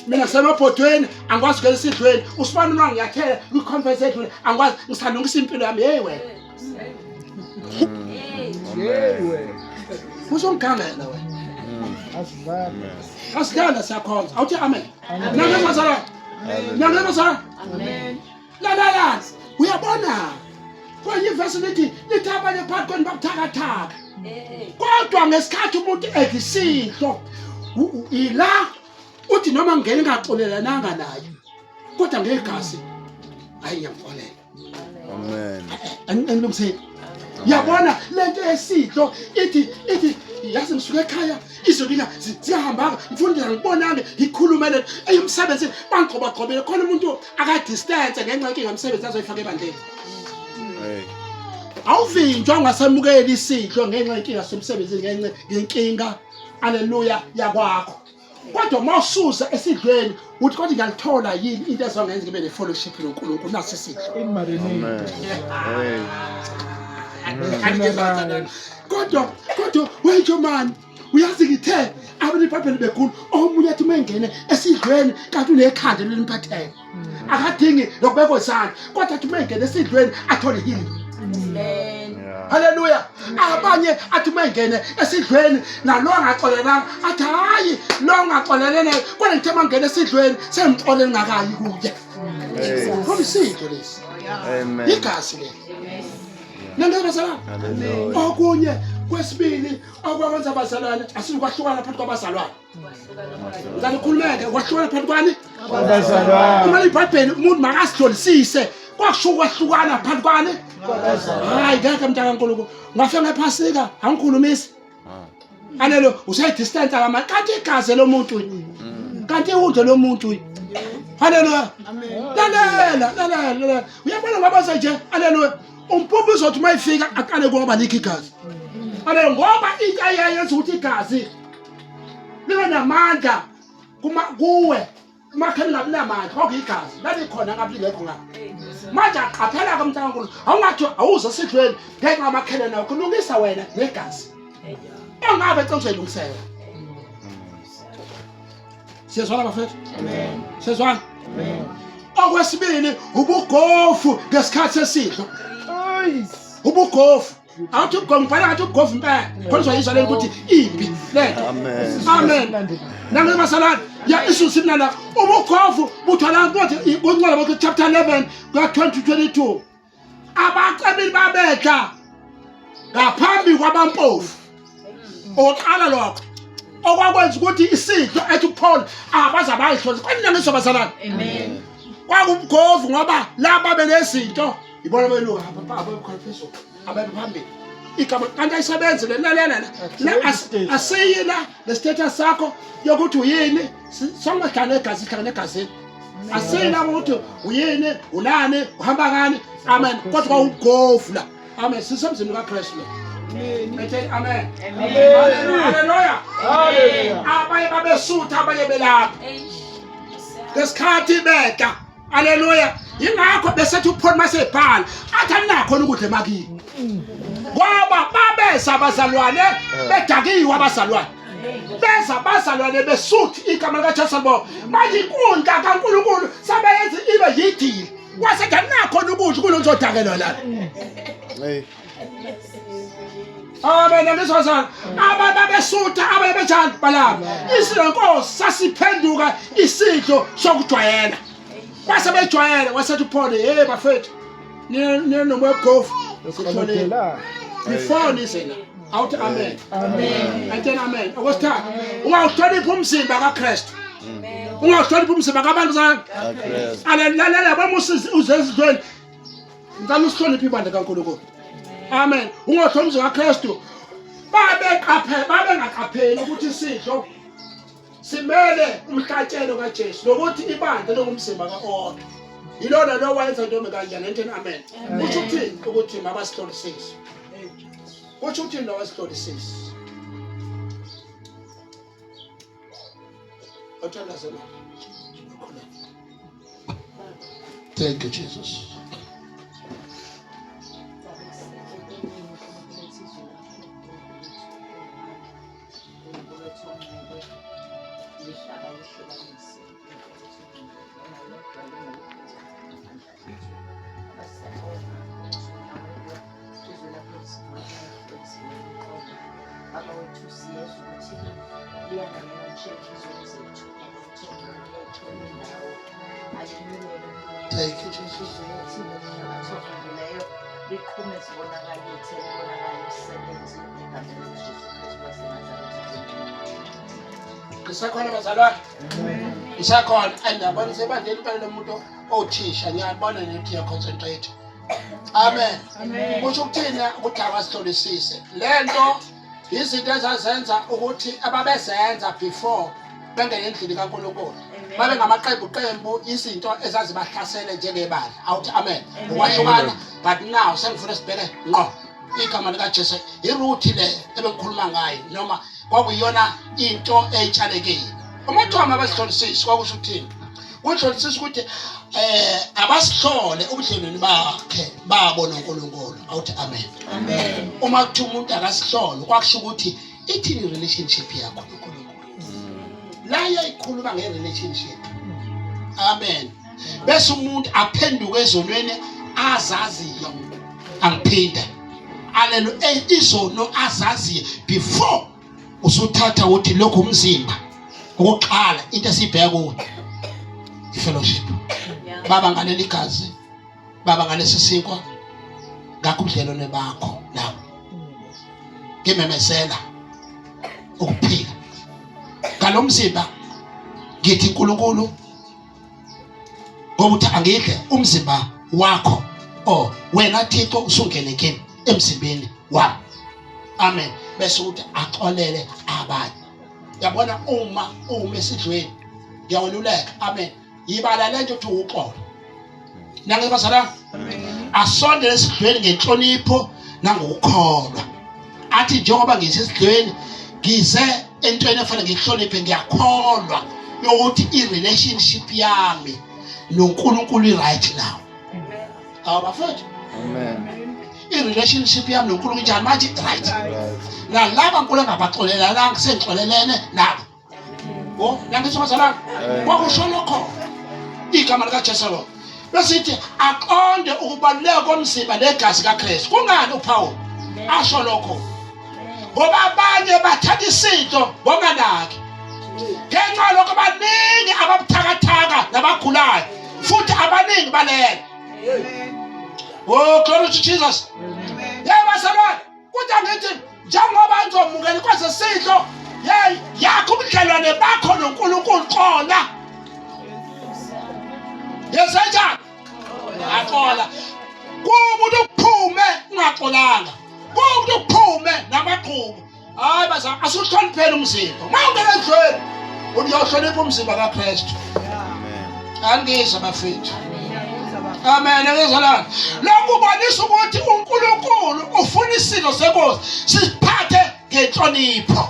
mina semaphodweni angikwazi ukungena esidlweni usibani nwa ngiyathela kwiconference yethu angikwazi ngisandungisa impilo yami hey wena uzongikhangela wena asidlala siyakhonza awuthi amen nangezazala amen la uyabona kwenye ivesi lithi abanye phakathi kwenu babuthakathaka kodwa ngesikhathi umuntu ekisidlo ila uthi noma ngene ngaxolelananga naye kodwa ngegazi ayiyamfolela amen angilumseni yabona lento esidlo ithi yazi ngisuka ekhaya izolinga ziyahamba ngifundela ngibonane ngikhulumele eyomsebenzi bangqobaqobele khona umuntu akadistance ngenxa yenkinga yomsebenzi azoyifaka ebandleni awuvinjwa ungasamukeli isidlo ngenxa yenkinga yasemsebenzini ngenxa yenkinga haleluya yakwakho kodwa mawusuza esidlweni uthi kodwa ngiyalithola yini into ezongenza ngibe ne-fellowship noNkulunkulu nasi isidlo kodwa wethu mani uyazi ngithe abantu iBhayibheli bekhulu omunye athi mengene esidlweni kanti unekhanda lelimphathele akadingi lokubekwa isandla kodwa athi mengene esidlweni athole healing. Haleluya. Abanye athi mengene esidlweni nalo angaxolelanga athi hayi lo angaxolelene kodwa ngithe mangene esidlweni semxolele ngakayi kuye. Ngoba lesi. Amen. Igazi le. Nangabazalwane. Okunye kwesibili okwenza abazalwane asikwahlukana phakathi kwabazalwane. Ngalikhulumeke kwahlukana phakathi kwani? Abazalwane. Uma iBhayibheli umuntu makasihlolisise kwahlukana phakathi kwani? Hayi ngeke mntaka kaNkulunkulu ngafika ngephasika angikhulumisi. Alelo usayidistance akama kanti igazi lomuntu kanti udlo lomuntu. Haleluya. Lalela. Uyabona ngabaza nje haleluya. Umpuphu uzothi mayifika aqale ngoba likho igazi. Alo ngoba into ayenza ukuthi igazi libe namandla kuwe makhani ngabe namandla ngoba igazi lalikhona ngabe lingekho ngabe. Manje aqaphela kaMntakankulu awungathi awuze sidlweni ngenxa amakhele nawo kulungisa wena negazi. Engabe ecela ilungisele. Siyazwana bafethu? Amen. Siyazwana? Amen. Okwesibili ubugofu ngesikhathi sesidlo. Ubugofu awuthi ngibhala ngathi ubugofu impela khona uzayizwa lento ukuthi imbi lento. Amen. Nangabasalana ya Isusi nana ubugofu buthola ukuthi uNcwaba ukuthi chapter 11 ka2022 abaqabeli babedla ngaphambi kwabampofu. Oqala lokho okwakwenza ukuthi isidlo ethi Paul abaza bayihlola kwani ngizobasalana. Amen. Kwakubugofu ngoba laba benezinto ibona beluka abakhuluphiso abaphambili igama kanti ayisebenze lalela la asiyina le status sakho yokuthi uyini songahlala egazi asiyina ukuthi uyini unani uhamba ngani. Amen. Kodwa ubugofu la. Amen. Sisemzini kaKristu. Amen. Amen. Haleluya. Abaye babesutha abaye belapha ngesikhathi beda. Haleluya. Yingakho besethi uPaul masebhala athi anakho ukudla emakini ngoba babeza abazalwane bedakiwe abazalwane beza abazalwane besuthi igama likaJesu libo manje inkundla kaNkulunkulu sabeyenza ibe yidili wasethi anakho ukudla kulonzodakelwa la. Amen. Ngisozana ababesutha ababejana balapha isilenkosi sasiphenduka isidlo sokujwayela. Base bejwayele wasethi Paul hey bafethu ninomoya ogofu sitholela before nisena awuthi amen. Amen. Athena amen. Okwesithathu ungawuhlonipha umzimba kaKristu. Ungawuhlonipha umzimba kabantu kaKristu. Alalela bamusizi uzezidweni ngicela usihloniphe ibandla kaNkulunkulu. Amen. Ungawuhlonipha umzimba kaKristu babengaqapheli ukuthi isidlo simele umhlatshelo kaJesu lokuthi ibandla lomzimba kaOdo yilona lo wayenza ntombi kanjani. Athena amen. Uthi uthini ukuthi mabasihlolisise. Uthi uthini lo wasihlolisise. Uthanda sana. Thank you, Jesus. Thank you, Jesus. Isakhona bazalwane. Isakhona andabona sebandleni impela lomuntu othisha ngiyabona nethi ya concentrate. Amen. Kusho ukuthina ukuthi awasihlolisise lento izinto ezazenza ukuthi ababezenza before bengene endlini kaNkulunkulu babe ngamaqembu izinto ezazibahlasele njengebandla awuthi amen ukwahlukana but now sengifuna sibheke ngqo igama likaJesu iruthi le ebengikhuluma ngayo noma kwakuyona into eyitshalekile uMathoma abasihlolisisi kwakusho ukuthini kuhlolisisa ukuthi abasihlole ubudlelweni bakhe babo noNkulunkulu awuthi amen uma kuthi umuntu akasihlole kwakusho ukuthi ithini relationship yakho noNkulunkulu la yayikhuluma nge-relationship amen bese umuntu aphenduke ezonweni azaziyo angiphinda alelo izono azaziyo before usuthatha uthi lokho umzimba ukuqala into esibheka kuyo i-fellowship baba ngaleli gazi baba ngalesi sinkwa ngakudlelwane bakho nawe ngimemezela ukuphila ngalomzimba ngithi uNkulunkulu ngokuthi angidle umzimba wakho wena Thixo usungenekeni emzimbeni wami amen bese uthi axolele abanye yabona uma esidlweni ngiyaweluleka amen yibala lento uthi uxolo nangibazalana asondele esidlweni ngenhlonipho nangokukholwa athi njengoba ngisesidlweni ngize entweni efanele ngihloniphe ngiyakholwa yokuthi i-relationship yami noNkulunkulu i-right now awabafethu Amen. i-relationship yami noNkulunkulu njani manje right nalaba nkulu engabaxolela la ngisengixolelene nabo nangisho bazalana kwakusho lokho igama likaJesu lo besithi aqonde ukubaluleka komzimba negazi kaKristu kungani uPaul asho lokho ngoba abanye bathatha isinto bonganaki ngenxa lokho baningi ababuthakathaka nabagulayo futhi abaningi balele glory to Jesus bazalwane kuthi angithi njengoba ngizomukela kwase sidlo yakho ubudlelwane bakho noNkulunkulu khona yesenjani axola kumuntu ukuphume ungaxolanga kumuntu ukuphume namaqhubu hayi baza asuhloniphela umzimba mawungena endlweni uyohlonipha umzimba kaKristu angizwa bafethu amen ngizalana lokhu kubonisa ukuthi uNkulunkulu ufuna isilo senkosi siphathe ngenhlonipho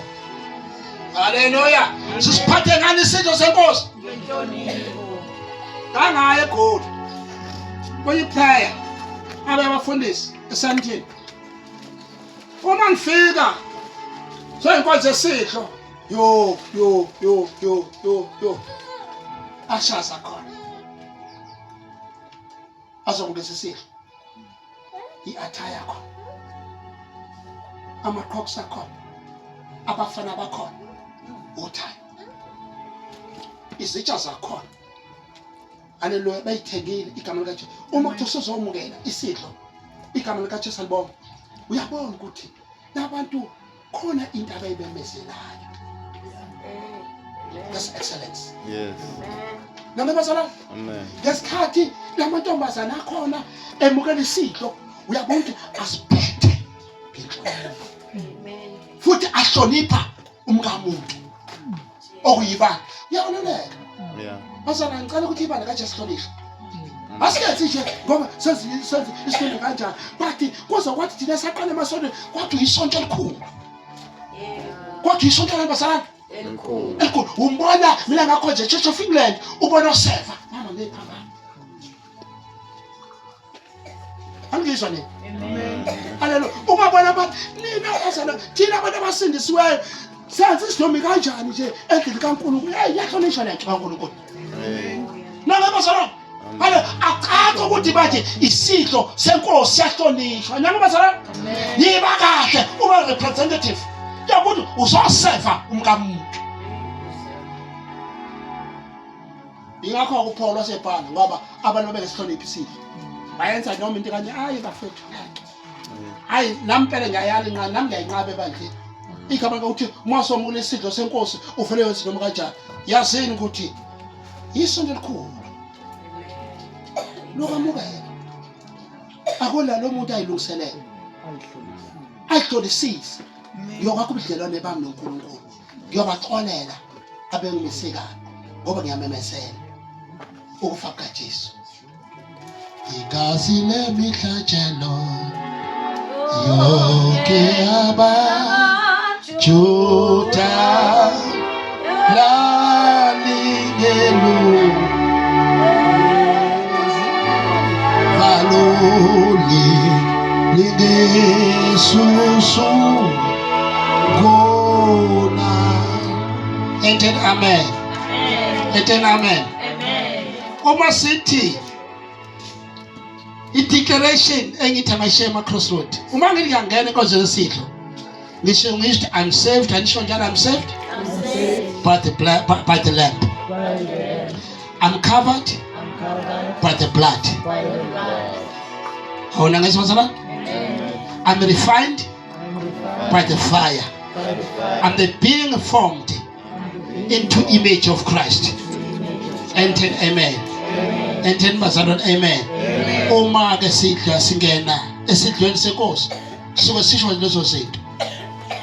haleluya siphathe ngani isilo senkosi ngenhlonipho kangaye eGoli kuyiphaya abafundisi esantini uma ngifika so inkonzo esidlo yo ashasa khona azongeza isidlo i-attire yakho ama-crocs akhona abafana bakhona uthayi izitsha zakhona haleluya bayithengile igama likaJesu uma kuthi usuzomukela isidlo igama likaJesu libonga uyabona ukuthi nabantu khona into abayibemezelayo that's excellence Yes. namabazalwane Amen. ngesikhathi lamantombazana akhona emukela isidlo uyabona ukuthi asiphethe futhi ahlonipha umkamuntu okuyibani uyaboneleka Yeah. bazalwane ngicela ukuthi ibandla kaJesu hlonishwe asikethi nje ngoba senze isonto kanjani but kuze kwathi thina saqala emasonto kwathi isonto elikhulu kwathi isonto labazalwane Enkulu. elikhulu umbona mina ngakho nje Church of England ubona uSeva mama ngephamba angizwa nini haleluya ungabona abantu nina bazalwane thina abantu abasindisiweyo senze isidomi kanjani nje endlini kaNkulunkulu yahlonishwa lento kaNkulunkulu nangabazalwane hale akaca ukuthi bathi isidlo senkosi siyahlonishwa nangabazalwane yiba kahle uba representative yakuthi uzoseva umkamuntu ingakho ukuPaul wasebhanga ngoba abantu bengesihloniphi isidlo bayenza noma into kanye hayi bafethu hayi nampela ngiyayala incane nami ngiyayinqaba ebandleni igama ukuthi masomukule isidlo senkosi ufele wenze noma kanjani yazini ukuthi isonto elikhulu lokwamukela akula lo muntu ayilungiselele ayihlolisise Ngiyokwakha ubudlelwane bami noNkulunkulu. Ngiyobaxolela abengimisekayo ngoba ngiyamemezela ukufa kukaJesu. Igazi lemihlatshelo yonke abaJuda lalingelo valoli lingesusu kona. Enten amen. Enten amen. Uma sithi i-declaration engithi angashiya ema-crossroad. Uma ngithi ngiyangena enkonzweni yesidlo, ngisho ngithi I'm saved, anisho njalo I'm saved? By the lamp. I'm covered by the blood. Awuna ngesibazala? I'm refined by the fire. I'm the being formed into image of Christ. Enten amen. Enten bazalwane amen. Uma ke sidla singena esidlweni senkosi suke sisho lezo zinto.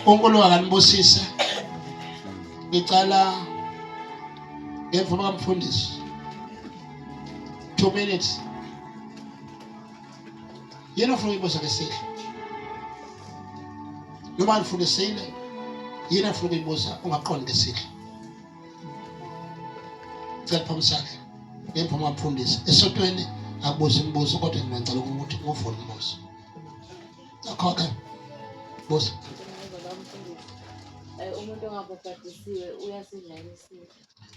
uNkulunkulu akanibusisa. Ngicala ngemva kamfundisi 2 minutes. Yena ufuna ukubuza ngesidlo. Noma nifundisile yena ufuna ukubuza ungaqondi ngesidlo. Ngicela umsakhe ngemva kamfundisi esotweni akubuza imibuzo kodwa ngicela ukuthi ngofuna umbuzo. Akho-ke buza. Umuntu ongabhaphathisiwe uyasidla isidlo.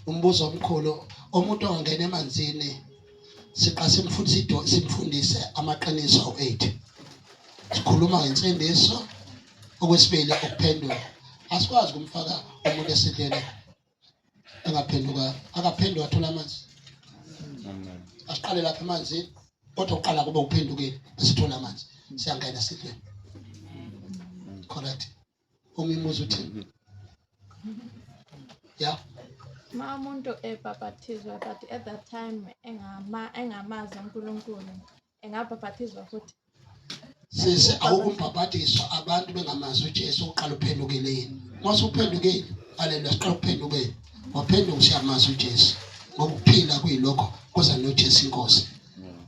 Umbuzo omkhulu umuntu ongena emanzini siqa simfundise amaqiniso awu-8. Sikhuluma ngensindiso okwesibili ukuphendula. Asikwazi kumfaka umuntu esidleni engaphenduka akaphenduka athola amanzi. Asiqale lapha emanzini kodwa uqala kube uphendukile sithola amanzi siyangena esidleni. Correct. Umimuzo uthini? Yeah. Ma umuntu ebhaphathizwa but at that time engamazi uNkulunkulu engabhaphathizwa futhi. Sise awukumbhaphathizwa abantu bengamazi uJesu uqala uphendukile yini. Mase uphendukile haleluya siqala uphendukile. Waphenduka usiyamazi uJesu. Ngokuphila kuyilokho kuza noJesu inkosi.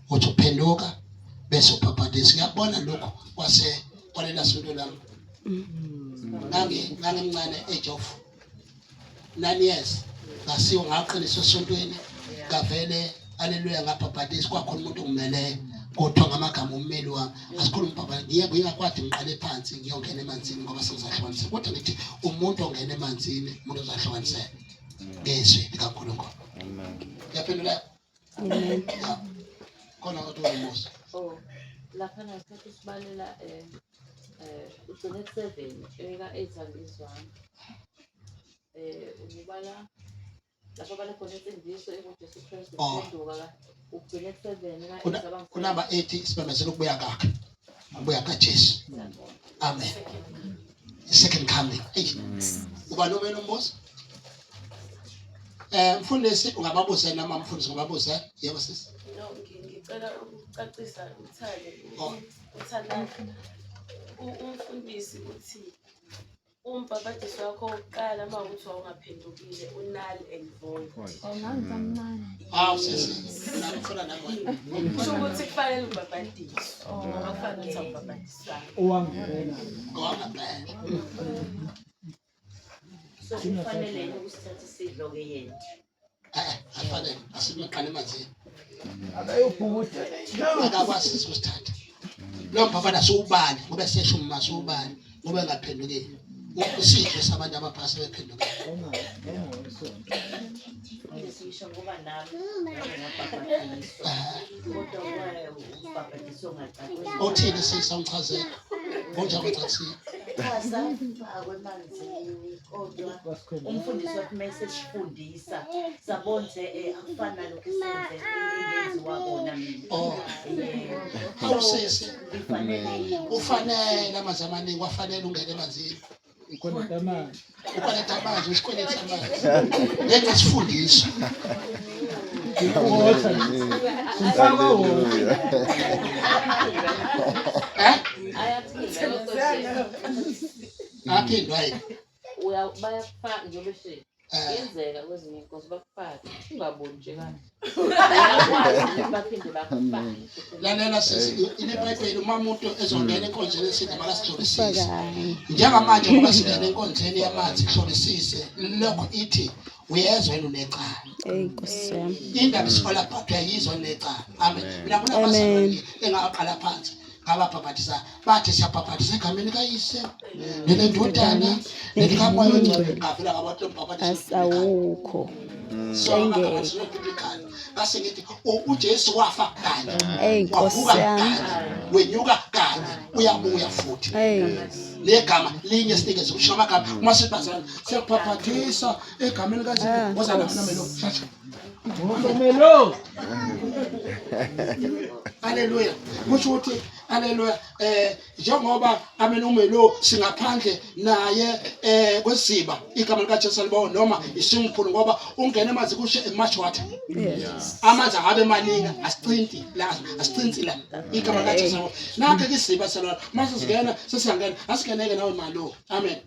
Uthi uphenduka bese ubhaphathizwa. Ngiyabona lokho kwase kwalela sonto lami. Ngangimncane age of 9 years. Ngasiwa ngaqinisa esontweni ngavele haleluya ngabhaphathisa kwakhona umuntu ongimele kodwa ngamagama ummeli wami asikhuluma baba ngiyakwazi ngiqale phansi ngiyongena emanzini ngoba sengizahlukanisa kodwa ngithi umuntu ongena emanzini umuntu ozahlukanisela ngezwi likaNkulunkulu. Amen. Yaphendula? Amen. Khona kodwa umusa. Lapha nasikhathi sibalela ugcine 7 eka 8 angizwana. Ubala lapha bale khona insindiso eNkosi Kristu uphenduka ugcine 7 kunamba 8 sibamezela ukubuya kwakhe. Ubuya kaJesu. Amen. Second coming. Uba nomena umbuzo? Mfundisi ungababuza noma mfundisi ungababuza? Yebo sisi. No, ngicela ukucacisa uthanda umfundisi uthi umbhaphathisi wakho oqala uma ukuthi wawungaphendukile unal and void. Sisi. Ngifuna nawe. Kusho ukuthi kufanele ubhaphathise. Akufanele ukuthi ubhaphathisa. Owangena. So kufanele ukuthatha isidlo ke yena. Afanele asimeqale emanzini. Akayobhuda. Akakwazi ukusithatha. Lo mphaphana siubani ngoba sesho umase ubani ngoba engaphendukile. Usidle sabantu abaphasi bephendukile. Ngisho ngoba nami ngiyabhaphathisa. Kodwa ubhaphathiso ngaqaqwe. Othini sisamchazela. Konjani ucathile? Chaza kwemanzini kodwa umfundisi wakhe mesifundisa sabonze akufana lokho esenze ingenziwa bona mina. Awusisi ufanele amanzi amaningi wafanele ungene emanzini. Ukhoneta amanzi usikhoneta amanzi. Ngeke sifundiswe. aphindwa yini bayakufaka njengoba eshe yenzeka kwezinye inkosi bakufake ungaboni nje kanje baphinde bakufake. lalela sisi ineBhayibheli uma umuntu ezongena enkonzweni esithi makasihlolisise njengamanje ngoba singena enkonzweni yamanzi ihlolisise lokho ithi uyezwa yini unecala Nkosi yami. indaba isikhola phathu uyayizwa unecala amen mina kunabazalwane engaqala phansi ngababhabhatisa bathi siyabhabhatisa egameni kayise nelendodana nelikamoya ongcwele ngavela ngabantu bhabhatisa Asawukho. base ngithi uJesu wafa kanye Nkosi wavuka yami. kanye wenyuka kanye uyabuya futhi legama linye sinikeze usho amagama uma sibazana siyabhabhatisa egameni kaJesu wazana nomelo shasha nomelo haleluya kusho ukuthi haleluya njengoba amen umelo singaphandle naye kwesiba igama likaJesu libawo noma isimphulu ngoba ungena emanzi kusho emuch water amanzi abe maningi asicinti la igama likaJesu nakho isiba selona mase singena sesiyangena asikeneke nawe malo amen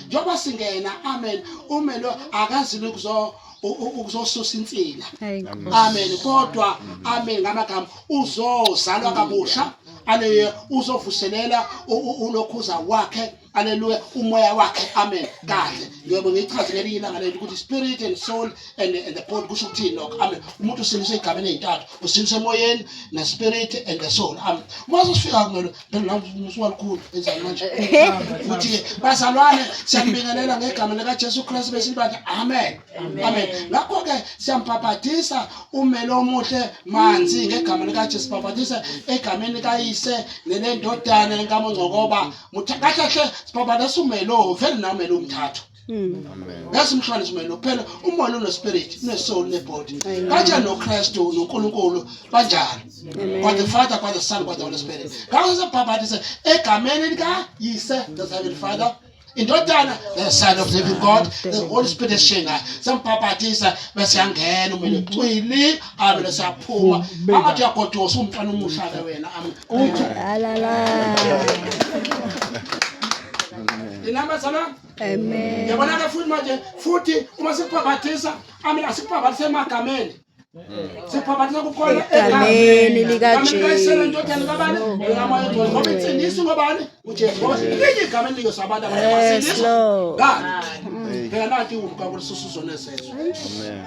njengoba singena amen umelo akazi ukuzosusa insila amen kodwa amen ngamagama uzozalwa kabusha haleluya uzovuselela ulokhuza wakhe haleluya umoya wakhe amen kahle ngoba ngichaze ngelinye ilanga leli ukuthi spirit and soul and the body kusho ukuthini lokho amen umuntu usiniswe igameni ezintathu usiniswe emoyeni na spirit and the soul amen mase sifika ngelo phela usuwalikhulu enzani manje futhi bazalwane siyambingelela ngegama likaJesu Kristu besibanda amen ngakho ke siyampaphatisa umelo omuhle manzi ngegama likaJesu sipaphatisa egameni kayise nelendodana lenkamongcokoba muthakahle sipaphatisa umelo vele namelo umthathu ngasimhlanje simelo phela umoya unespirit unesoul nebody kanjani noKristu noNkulunkulu banjalo God the Father, God the Son, God the Holy Spirit ngakho sipaphatisa egameni likayise the Heavenly Father indodana the Son of the living God the Holy Spirit shinga sampaphatisa bese yangena umelo ucwili abe siyaphuma amathi yagodosa umntwana umushaka wena Alala. inamba sana Amen. yabona ke futhi manje futhi uma sipaphathisa amen asipaphathise emagameni sipaphathisa kukhona Egameni likaJesu. indodana kabani ngamoya ngoba insindisi ngobani uJesu ngoba linye igama elikho abantu abasindisi Lord. ngani phela nathi umgabo lisusuzo nesezwe Amen.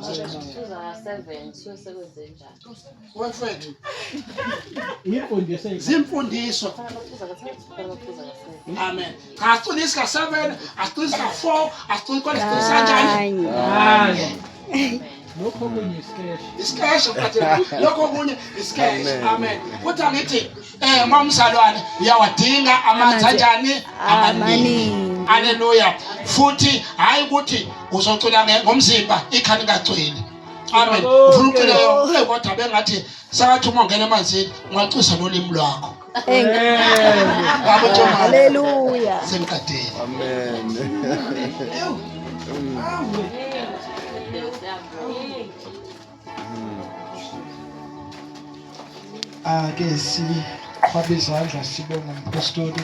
Suza 7 susebenze njalo. wefethu Imfundiso zimfundiso Baphuza ka7. amen asicunisa ka7 asicunisa ka4 asicunisa kanjani lokho kunye isikeshi. isikesho kathela lokho kunye isikesho amen kuthi angithi mamzalwane uyawadinga amanzi kanjani amaningi haleluya futhi hayi ukuthi uzocula ngomzimba ikhani kagcwele amen ufuna ucula kodwa bengathi sakathi uma ungena emanzini ungacwisa nolimi lwakho Hallelujah. semkadeni Amen. Ake sifake izandla sibonga umpostoli.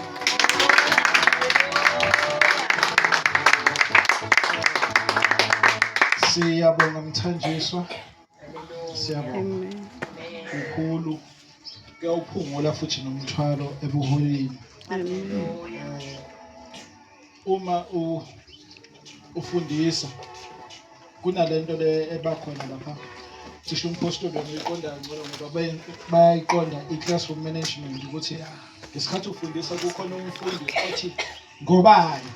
Siyabonga mthanjiswa. Siyabonga. Ukhulu kuyawuphungula futhi nomthwalo ebuholini. Uma ufundisa kunalento le ebakhona lapha cishe umpostoli uyiqonda ngcono ngoba bayayiqonda i-classroom management ukuthi ngesikhathi ufundisa kukhona umfundi othi ngobani